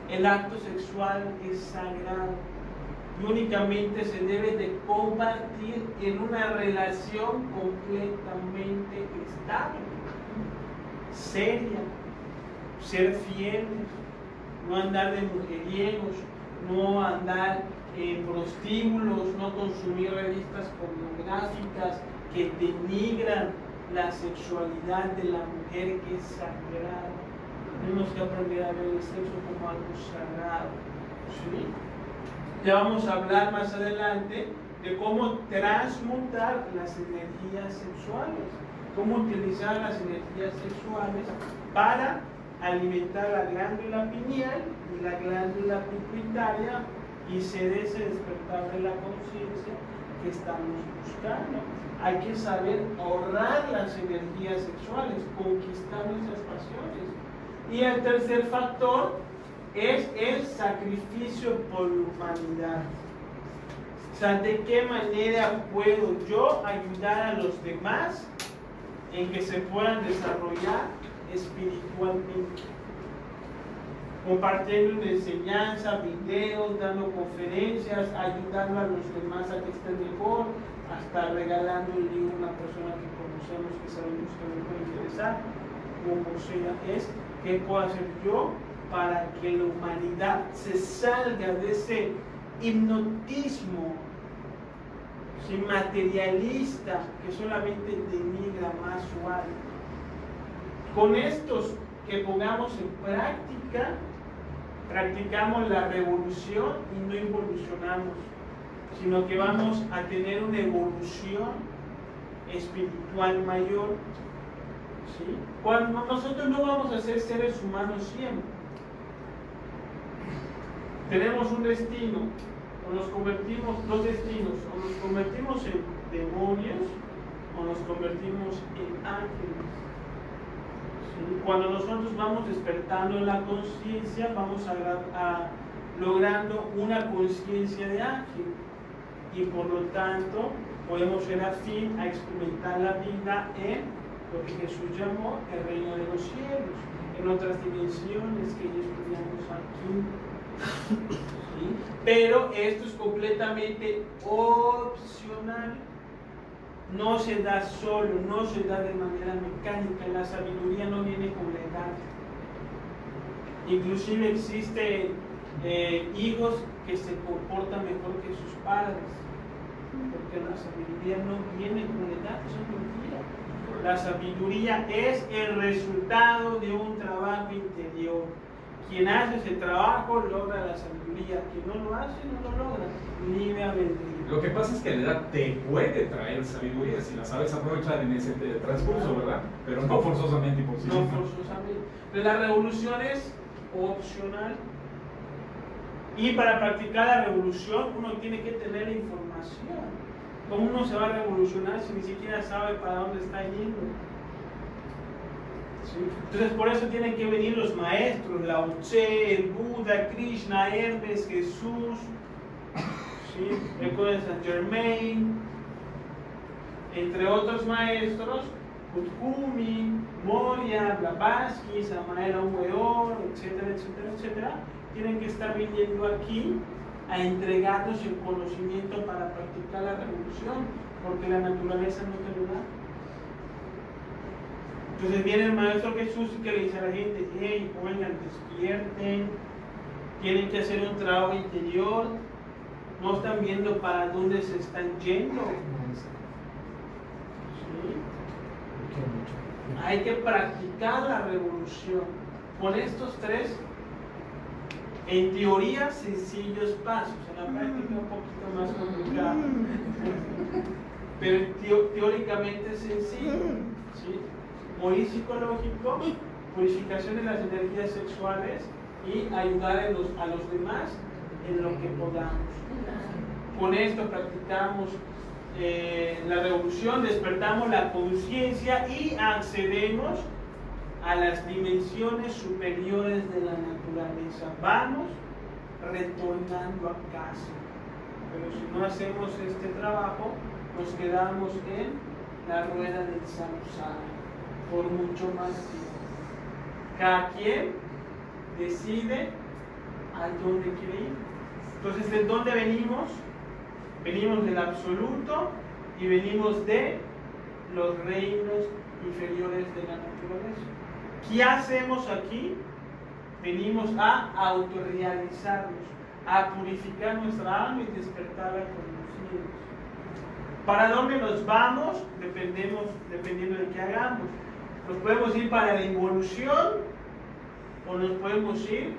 El acto sexual es sagrado y únicamente se debe de compartir en una relación completamente estable, seria, ser fieles, no andar de mujeriegos, no andar en prostíbulos, no consumir revistas pornográficas que denigran la sexualidad de la mujer, que es sagrada. Tenemos que aprender a ver el sexo como algo sagrado. ¿Sí? Ya vamos a hablar más adelante de cómo transmutar las energías sexuales, cómo utilizar las energías sexuales para alimentar la glándula pineal y la glándula pituitaria y ser ese despertar de la conciencia que estamos buscando. Hay que saber ahorrar las energías sexuales, conquistar nuestras pasiones. Y el tercer factor es el sacrificio por la humanidad. O sea, ¿de qué manera puedo yo ayudar a los demás en que se puedan desarrollar espiritualmente? Compartiendo una enseñanza, videos, dando conferencias, ayudando a los demás a que estén mejor, hasta regalando el libro a una persona que conocemos, que sabemos que me puede interesar, como sea, es qué puedo hacer yo para que la humanidad se salga de ese hipnotismo materialista que solamente denigra más suave. Con estos que pongamos en práctica, practicamos la revolución y no involucionamos, sino que vamos a tener una evolución espiritual mayor. ¿Sí? Cuando nosotros no vamos a ser seres humanos siempre, tenemos un destino, o nos convertimos, dos destinos, o nos convertimos en demonios o nos convertimos en ángeles. ¿Sí? Cuando nosotros vamos despertando en la conciencia, vamos logrando una conciencia de ángel, y por lo tanto podemos ser afín a experimentar la vida en lo que Jesús llamó el reino de los cielos, en otras dimensiones que ya estudiamos aquí. ¿Sí? Pero esto es completamente opcional, no se da solo, no se da de manera mecánica. La sabiduría no viene con la edad. Inclusive existen hijos que se comportan mejor que sus padres, porque la sabiduría no viene con la edad, eso es mentira. La sabiduría es el resultado de un trabajo interior. Quien hace ese trabajo logra la sabiduría, quien no lo hace no lo logra. Libre albedrío. Lo que pasa es que la edad te puede traer sabiduría si la sabes aprovechar en ese transcurso, ¿verdad? Pero no forzosamente y por sí No misma. forzosamente. Pero la revolución es opcional. Y para practicar la revolución uno tiene que tener la información. ¿Cómo uno se va a revolucionar si ni siquiera sabe para dónde está yendo? ¿Sí? Entonces por eso tienen que venir los maestros, Lao Tse, el Buda, Krishna, Hermes, Jesús, ¿sí? El Código de Saint Germain, entre otros maestros, Kuthumi, Moria, Blavatsky, Samael Aung Weor, etcétera, etcétera, etcétera, tienen que estar viniendo aquí a entregarnos el conocimiento para practicar la revolución, porque la naturaleza no te lo da. Entonces viene el Maestro Jesús y que le dice a la gente: hey, oigan, despierten, tienen que hacer un trabajo interior, no están viendo para dónde se están yendo. ¿Sí? Hay que practicar la revolución con estos tres, en teoría, sencillos pasos. En la práctica un poquito más complicado, pero teóricamente sencillo. ¿Sí? Morir psicológico, purificación de las energías sexuales y ayudar a los demás en lo que podamos. Con esto practicamos la revolución, despertamos la conciencia y accedemos a las dimensiones superiores de la naturaleza. Vamos retornando a casa. Pero si no hacemos este trabajo, nos quedamos en la rueda del samsara por mucho más tiempo. Cada quien decide a dónde quiere ir. Entonces, ¿de dónde venimos? Venimos del absoluto y venimos de los reinos inferiores de la naturaleza. ¿Qué hacemos aquí? Venimos a autorrealizarnos, a purificar nuestra alma y despertarla con los cielos. ¿Para dónde nos vamos? Dependiendo de qué hagamos. Nos podemos ir para la involución o nos podemos ir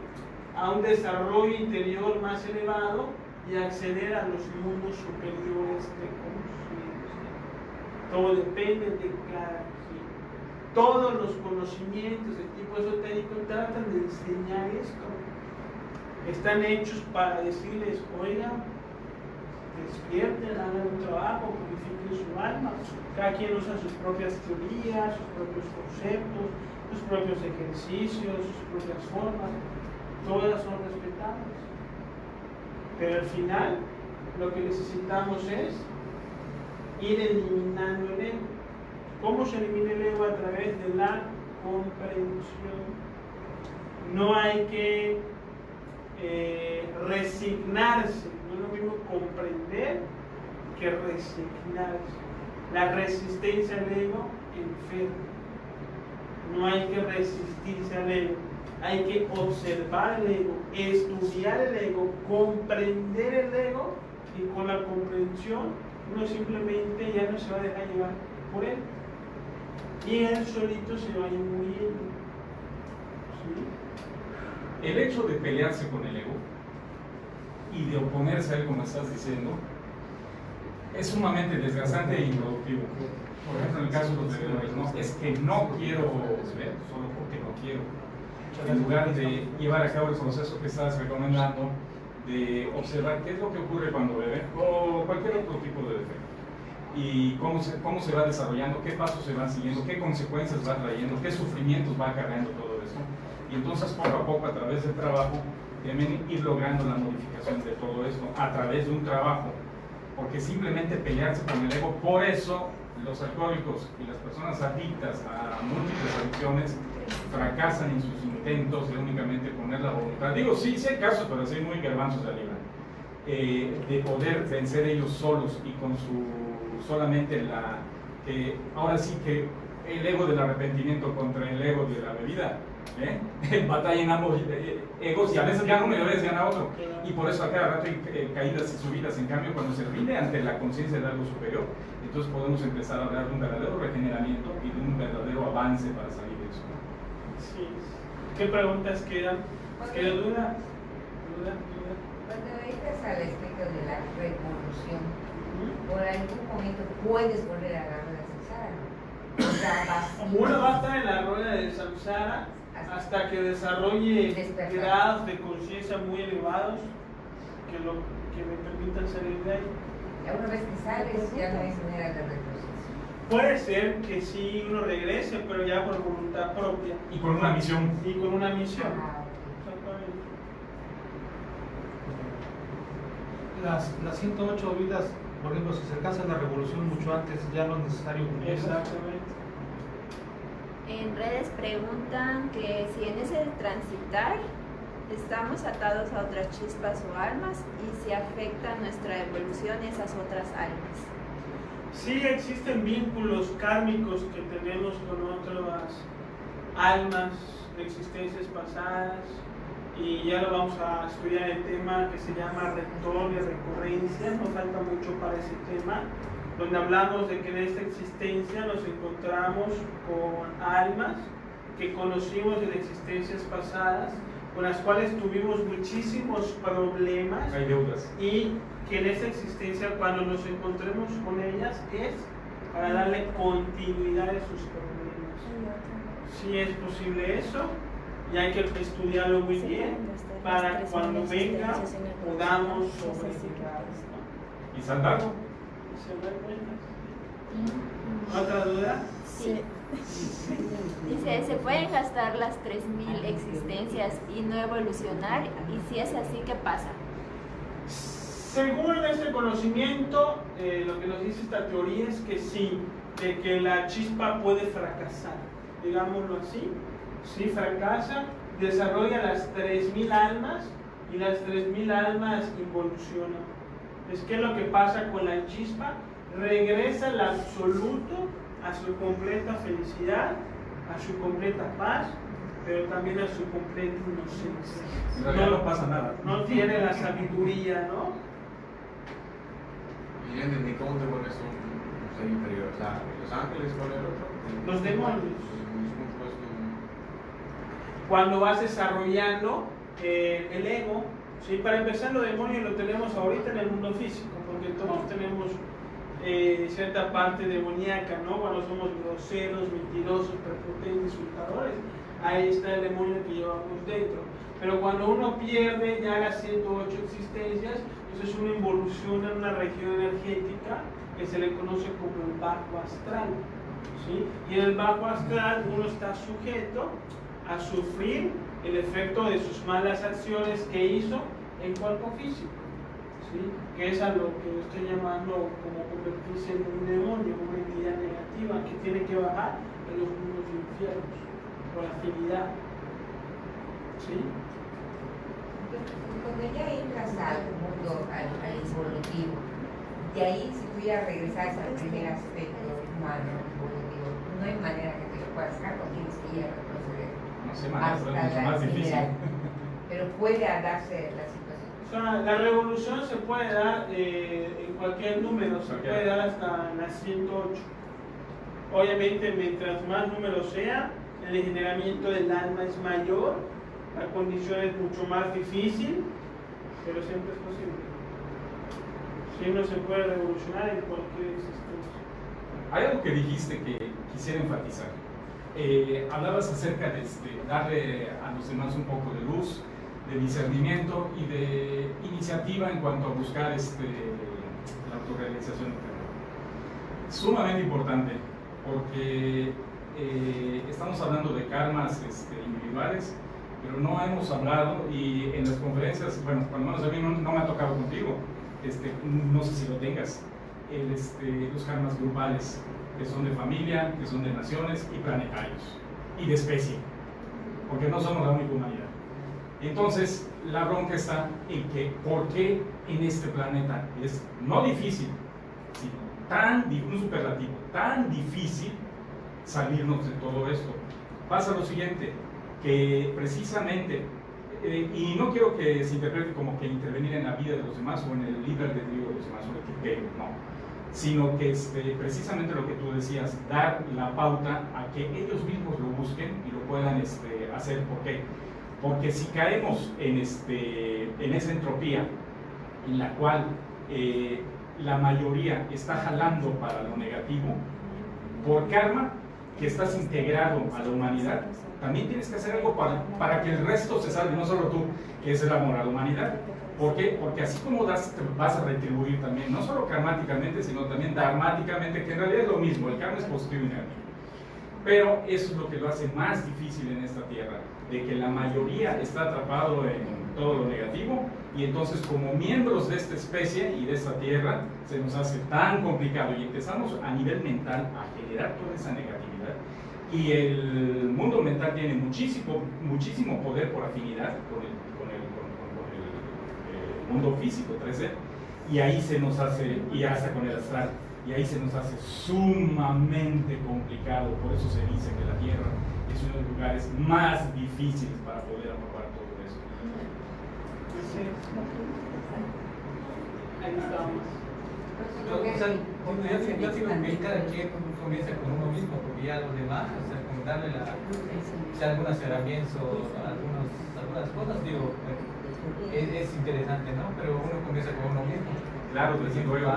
a un desarrollo interior más elevado y acceder a los mundos superiores de conciencia. Todo depende de cada quien. Todos los conocimientos de tipo esotérico tratan de enseñar esto. Están hechos para decirles: oigan, despierten, hagan un trabajo, purifiquen su alma. Cada quien usa sus propias teorías, sus propios conceptos, sus propios ejercicios, sus propias formas. todas son respetables. Pero al final, lo que necesitamos es ir eliminando el ego. ¿Cómo se elimina el ego? A través de la comprensión. No hay que resignarse. No es lo mismo comprender que resignarse. La resistencia al ego enferma. No hay que resistirse al ego. Hay que observar el ego, estudiar el ego, comprender el ego, y con la comprensión uno simplemente ya no se va a dejar llevar por él. Y él solito se va a ir muriendo. ¿Sí? El hecho de pelearse con el ego y de oponerse a él, como estás diciendo, es sumamente desgastante e improductivo. Por ejemplo, en el caso de los bebedores, ¿no? Es que no quiero beber, solo porque no quiero. En lugar de llevar a cabo el proceso que estás recomendando, de observar qué es lo que ocurre cuando bebe, o cualquier otro tipo de defecto, y cómo se va desarrollando, qué pasos se van siguiendo, qué consecuencias va trayendo, qué sufrimientos va acarreando todo eso. Y entonces, poco a poco, a través del trabajo, deben ir logrando la modificación de todo esto, a través de un trabajo. Porque simplemente pelearse con el ego, por eso los alcohólicos y las personas adictas a múltiples adicciones fracasan en sus intentos de únicamente poner la voluntad. Digo, sí hay casos, pero sí muy garbanzos de arriba, de poder vencer ellos solos y con solamente ahora sí que el ego del arrepentimiento contra el ego de la bebida, batallan ambos egos, y a veces gana uno y a veces gana otro, y por eso a cada rato hay caídas y subidas. En cambio, cuando se rinde ante la conciencia de algo superior, entonces podemos empezar a hablar de un verdadero regeneramiento y de un verdadero avance para salir de eso. Sí. ¿Qué preguntas quedan? ¿Queda duda? Cuando entras al aspecto de la revolución, por algún momento puedes volver a agarrar la samsara. Uno va a estar en la rueda del samsara hasta que desarrolle grados de conciencia muy elevados que me permitan salir de ahí. Ya una vez que sales, ya no hay manera de retroceder. Puede ser que sí uno regrese, pero ya por voluntad propia. Y con una misión. Y con una misión. Ah, Exactamente. Las 108 vidas, por ejemplo, si se alcanza la revolución mucho antes, ya no es necesario cumplirlas. Exactamente. En redes preguntan que si en ese transitar estamos atados a otras chispas o almas y si afecta nuestra evolución esas otras almas. Sí existen vínculos kármicos que tenemos con otras almas de existencias pasadas, y ya lo vamos a estudiar el tema que se llama retorno y recurrencia. Nos falta mucho para ese tema, donde hablamos de que en esta existencia nos encontramos con almas que conocimos en existencias pasadas, con las cuales tuvimos muchísimos problemas. Hay deudas. Y que en esta existencia, cuando nos encontremos con ellas, es para darle continuidad a sus problemas. Sí es posible eso, y hay que estudiarlo muy bien para cuando venga podamos sobrellevarlo, ¿no? ¿Y salvarlo? ¿Otra duda? Sí. Dice, ¿se pueden gastar las 3000 existencias y no evolucionar? Y si es así, ¿qué pasa? Según este conocimiento, lo que nos dice esta teoría es que sí, de que la chispa puede fracasar, digámoslo así. Sí, fracasa, desarrolla las 3000 almas y las 3000 almas involucionan. ¿Qué es lo que pasa con la chispa? Regresa al absoluto, a su completa felicidad, a su completa paz, pero también a su completa inocencia. En realidad no pasa nada. No tiene la sabiduría, ¿no? Y no entendí cómo te vuelves un ser inferior. O sea, los ángeles, ¿cuál es el otro? Los demonios. ¿Cómo puedes tú? Cuando vas desarrollando el ego, ¿sí? Para empezar, los demonios lo tenemos ahorita en el mundo físico, porque todos tenemos cierta parte demoníaca, ¿no? Cuando somos groseros, mentirosos, prepotentes, insultadores, ahí está el demonio que llevamos dentro. Pero cuando uno pierde ya las 108 existencias, entonces uno involuciona en una región energética que se le conoce como el bajo astral, ¿sí? Y en el bajo astral uno está sujeto a sufrir el efecto de sus malas acciones que hizo en cuerpo físico, ¿sí? Que es a lo que yo estoy llamando como convertirse en un demonio, una entidad negativa que tiene que bajar en los mundos infiernos por afinidad, ¿sí? Cuando ya entras al mundo, al involutivo, de ahí si pudieras regresar al primer aspecto humano, involutivo, no hay manera que te lo puedas sacar, o tienes que ir a retroceder No sé, maestro, es mucho hasta más la difícil. general. Pero puede darse la situación. O sea, la revolución se puede dar en cualquier número, se puede dar hasta la 108. Obviamente, mientras más números sea, el degeneramiento del alma es mayor, la condición es mucho más difícil, pero siempre es posible. Siempre se puede revolucionar en cualquier existencia. Hay algo que dijiste que quisiera enfatizar. Hablabas acerca de darle a los demás un poco de luz, de discernimiento y de iniciativa en cuanto a buscar la autorrealización interna. Sumamente importante, porque estamos hablando de karmas individuales, pero no hemos hablado, y en las conferencias, bueno, por lo menos a mí no me ha tocado contigo, no sé si lo tengas, los karmas grupales, que son de familia, que son de naciones y planetarios, y de especie, porque no somos la única humanidad. Entonces, la bronca está en que, ¿por qué en este planeta es no difícil, sino un superlativo, tan difícil salirnos de todo esto? Pasa lo siguiente, que precisamente, y no quiero que se interprete como que intervenir en la vida de los demás o en el libre albedrío de los demás o el criterio, no, sino que precisamente lo que tú decías, dar la pauta a que ellos mismos lo busquen y lo puedan hacer. ¿Por qué? Porque si caemos en esa entropía en la cual la mayoría está jalando para lo negativo, por karma que estás integrado a la humanidad, también tienes que hacer algo para que el resto se salve, no solo tú, que es el amor a la humanidad. ¿Por qué? Porque así como das, vas a retribuir también, no solo karmáticamente, sino también dharmáticamente, que en realidad es lo mismo, el karma es positivo y negativo. Pero eso es lo que lo hace más difícil en esta tierra, de que la mayoría está atrapado en todo lo negativo, y entonces como miembros de esta especie y de esta tierra, se nos hace tan complicado, y empezamos a nivel mental a generar toda esa negatividad, y el mundo mental tiene muchísimo poder por afinidad con el mundo físico 3D, y ahí se nos hace, y hasta con el astral, y ahí se nos hace sumamente complicado. Por eso se dice que la Tierra es uno de los lugares más difíciles para poder aprobar todo eso. Ahí estamos. Yo digo que cada quien comienza con uno mismo, porque ya los demás, o sea, como darle algunas herramientas o algunas cosas, digo, es interesante, ¿no? Pero uno comienza con uno mismo. Claro, te digo yo,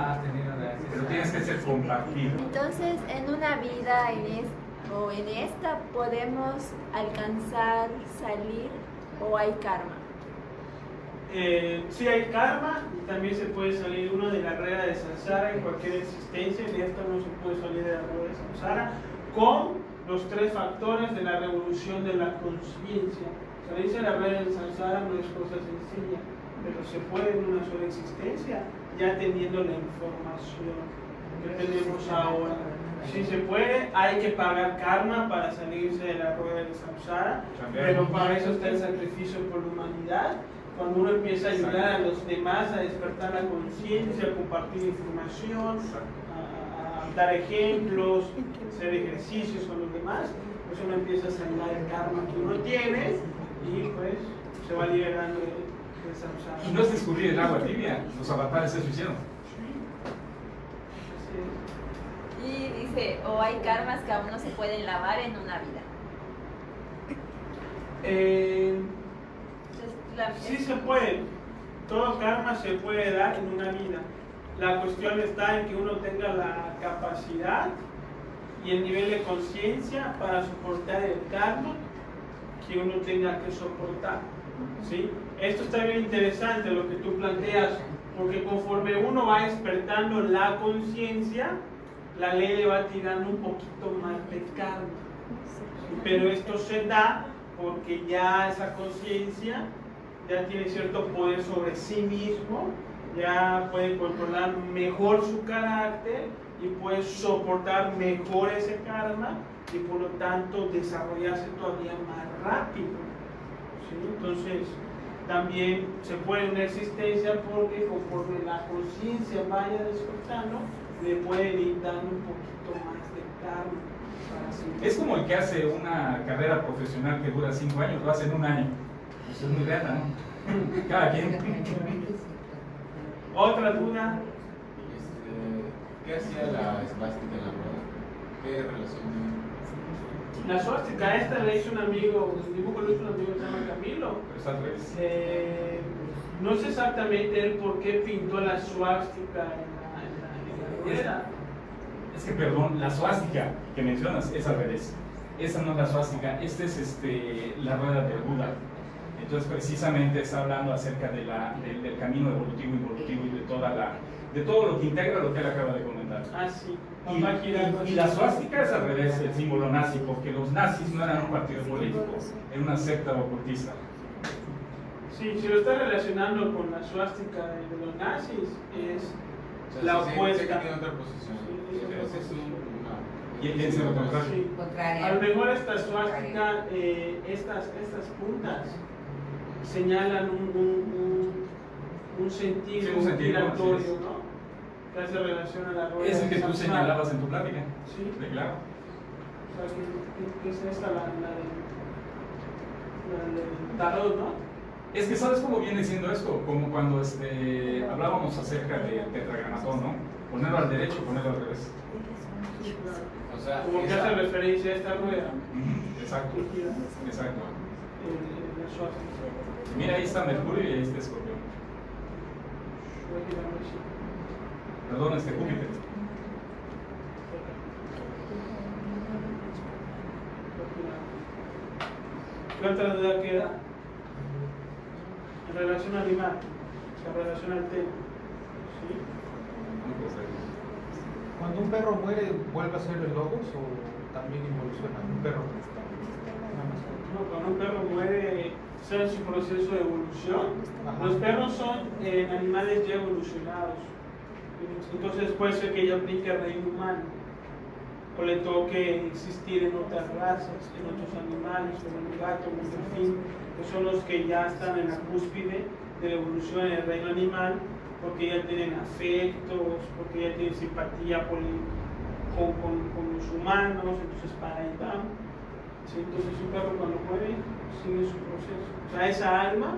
pero tienes que ser compartido. Entonces, en una vida, en esta, ¿podemos alcanzar, salir o hay karma? Sí hay karma, y también se puede salir uno de la rueda de samsara en cualquier existencia, y de esta no se puede salir de la rueda de samsara, con los tres factores de la revolución de la conciencia. Salirse de la rueda de samsara no es cosa sencilla, pero se puede en una sola existencia, ya teniendo la información que tenemos ahora. Si se puede, hay que pagar karma para salirse de la rueda de samsara, pero para eso está el sacrificio por la humanidad. Cuando uno empieza a ayudar a los demás a despertar la conciencia, a compartir información, a dar ejemplos, hacer ejercicios con los demás, pues uno empieza a sanar el karma que uno tiene y pues se va liberando de samsara. Y no es descubrir el agua tibia, los avatares eso hicieron. Y dice, o hay karmas que aún no se pueden lavar en una vida. Sí se puede, todo karma se puede dar en una vida. La cuestión está en que uno tenga la capacidad y el nivel de conciencia para soportar el karma que uno tenga que soportar, ¿sí? Esto está bien interesante lo que tú planteas, porque conforme uno va despertando la conciencia, la ley le va tirando un poquito más de karma, pero esto se da porque ya esa conciencia ya tiene cierto poder sobre sí mismo, ya puede controlar mejor su carácter y puede soportar mejor ese karma y por lo tanto desarrollarse todavía más rápido. ¿Sí? Entonces también se puede una existencia porque conforme la conciencia vaya despertando le pueden ir dando un poquito más de karma para seguir. Es como el que hace una carrera profesional que dura 5 años, lo hace en un año. Eso es muy reata, ¿no? Cada quien. Otra duda. ¿Qué hacía la esvástica en la rueda? ¿Qué relación tiene? La suástica esta le hizo un amigo, el dibujo lo hizo un amigo que se llama Camilo. Pero es al revés. No sé exactamente él por qué pintó la suástica en la rueda. Es que, perdón, la suástica que mencionas es al revés. Esa no es la suástica, esta es la rueda de Buda. Entonces, precisamente está hablando acerca del camino evolutivo, involutivo y de todo lo que integra lo que él acaba de comentar. Ah, sí. Y la suástica es al revés, el símbolo nazi, porque los nazis no eran un partido político, era una secta ocultista. Sí, si lo está relacionando con la suástica de los nazis, es la opuesta. Sé que tiene otra posición. Sí, Pero otra ese es Y él dice lo contrario. Sí. Contraria. A lo mejor esta suástica, estas puntas señalan un sentido, Sí, un sentido, giratorio, así es. ¿no? Que hace relación a la rueda. Es el que tú samsara. señalabas en tu plática. Sí. Sí, claro. O sea, que es esta la del tarot, ¿no? Es que ¿sabes cómo viene siendo esto? Como cuando hablábamos acerca del tetragranatón, ¿no? Ponerlo al derecho, ponerlo al revés. O sea, Como que hace referencia a esta rueda. Exacto. Que gira, Exacto. la suástica. Mira, ahí está Mercurio y ahí está Escorpión. Voy a girarlo así. Perdón, Júpiter. ¿Qué otra duda queda? En relación al animal, en relación al tema. ¿Sí? Cuando un perro muere, ¿vuelve a ser el logos o también evoluciona? Un perro. No, cuando un perro muere, está en su proceso de evolución. Ajá. Los perros son animales ya evolucionados. Entonces puede ser que ella aplique el reino humano. O le toque existir en otras razas, en otros animales, como el gato, como el delfín, que son los que ya están en la cúspide de la evolución en el reino animal, porque ya tienen afectos, porque ya tienen simpatía con los humanos, entonces para ahí van. ¿Sí? Entonces un perro cuando muere sigue su proceso. O sea, esa alma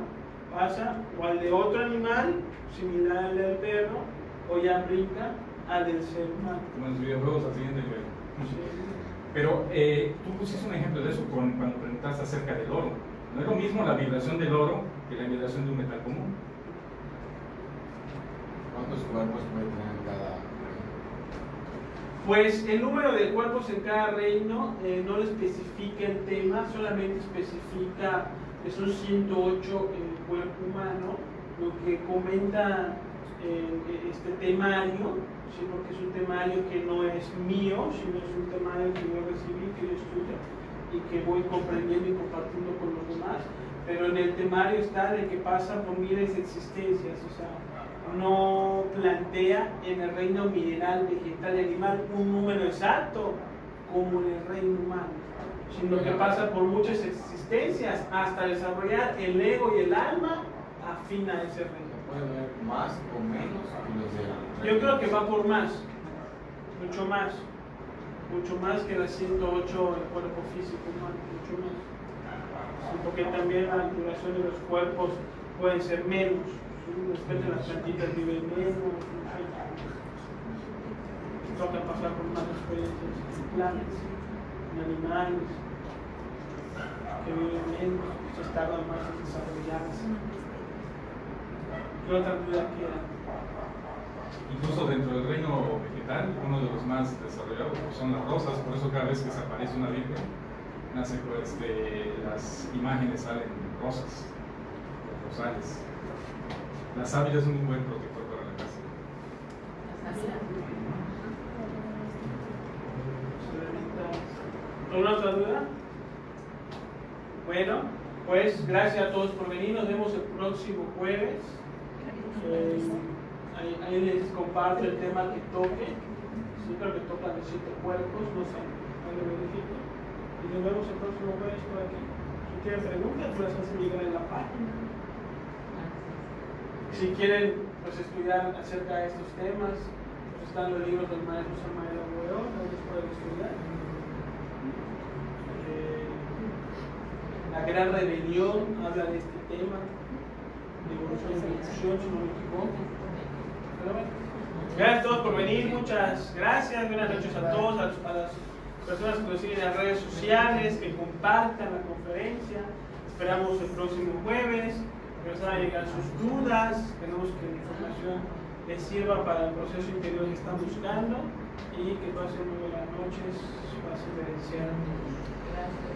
pasa o al de otro animal, similar al del perro, o ya brinca al del ser humano. Como en los videojuegos al siguiente nivel. Sí. Pero tú pusiste un ejemplo de eso cuando preguntaste acerca del oro. No es lo mismo la vibración del oro que la vibración de un metal común. ¿Cuántos cuerpos puede tener cada reino? Pues el número de cuerpos en cada reino no lo especifica el tema, solamente especifica que son 108 el cuerpo humano. Lo que comenta este temario, ¿sí? Porque es un temario que no es mío, sino es un temario que yo recibí, que yo estudio y que voy comprendiendo y compartiendo con los demás. Pero en el temario está de que pasa por miles de existencias, o sea, no plantea en el reino mineral, vegetal y animal un número exacto como en el reino humano, sino que pasa por muchas existencias hasta desarrollar el ego y el alma afín a ese reino. ¿Puede haber más o menos que los de Yo creo que va por más, mucho más que las 108 el cuerpo físico humano, mucho más. Sí, porque también la duración de los cuerpos pueden ser menos. De repente las plantitas viven menos, toca pasar por más experiencias en plantas, en animales, que viven menos, se tardan más en desarrollarse. ¿Qué otra duda queda? Incluso dentro del reino vegetal, uno de los más desarrollados son las rosas, por eso cada vez que se aparece una virgen, nace las imágenes salen rosas, rosales. La sábila es un buen protector para la casa. ¿Alguna otra duda? Bueno, pues gracias a todos por venir. Nos vemos el próximo jueves. Ahí les comparto el tema que toque. Sí, creo que toca los 7 cuerpos, no sé, no lo verifico. Y nos vemos el próximo jueves por aquí. Si tienen preguntas, pues las hacen llegar en la página. Si quieren pues, estudiar acerca de estos temas, pues están los libros del maestro Samael Abuelo, los pueden estudiar. La Gran Rebelión habla de este tema, de evolución y evolución, si no me equivoco. Pero bueno, gracias a todos por venir, muchas gracias, buenas noches a todos, a las personas que nos siguen en las redes sociales, que compartan la conferencia. Esperamos el próximo jueves, que nos hagan llegar sus dudas, esperamos que la información les sirva para el proceso interior que están buscando y que pasen muy buenas noches, pasen beneficiados.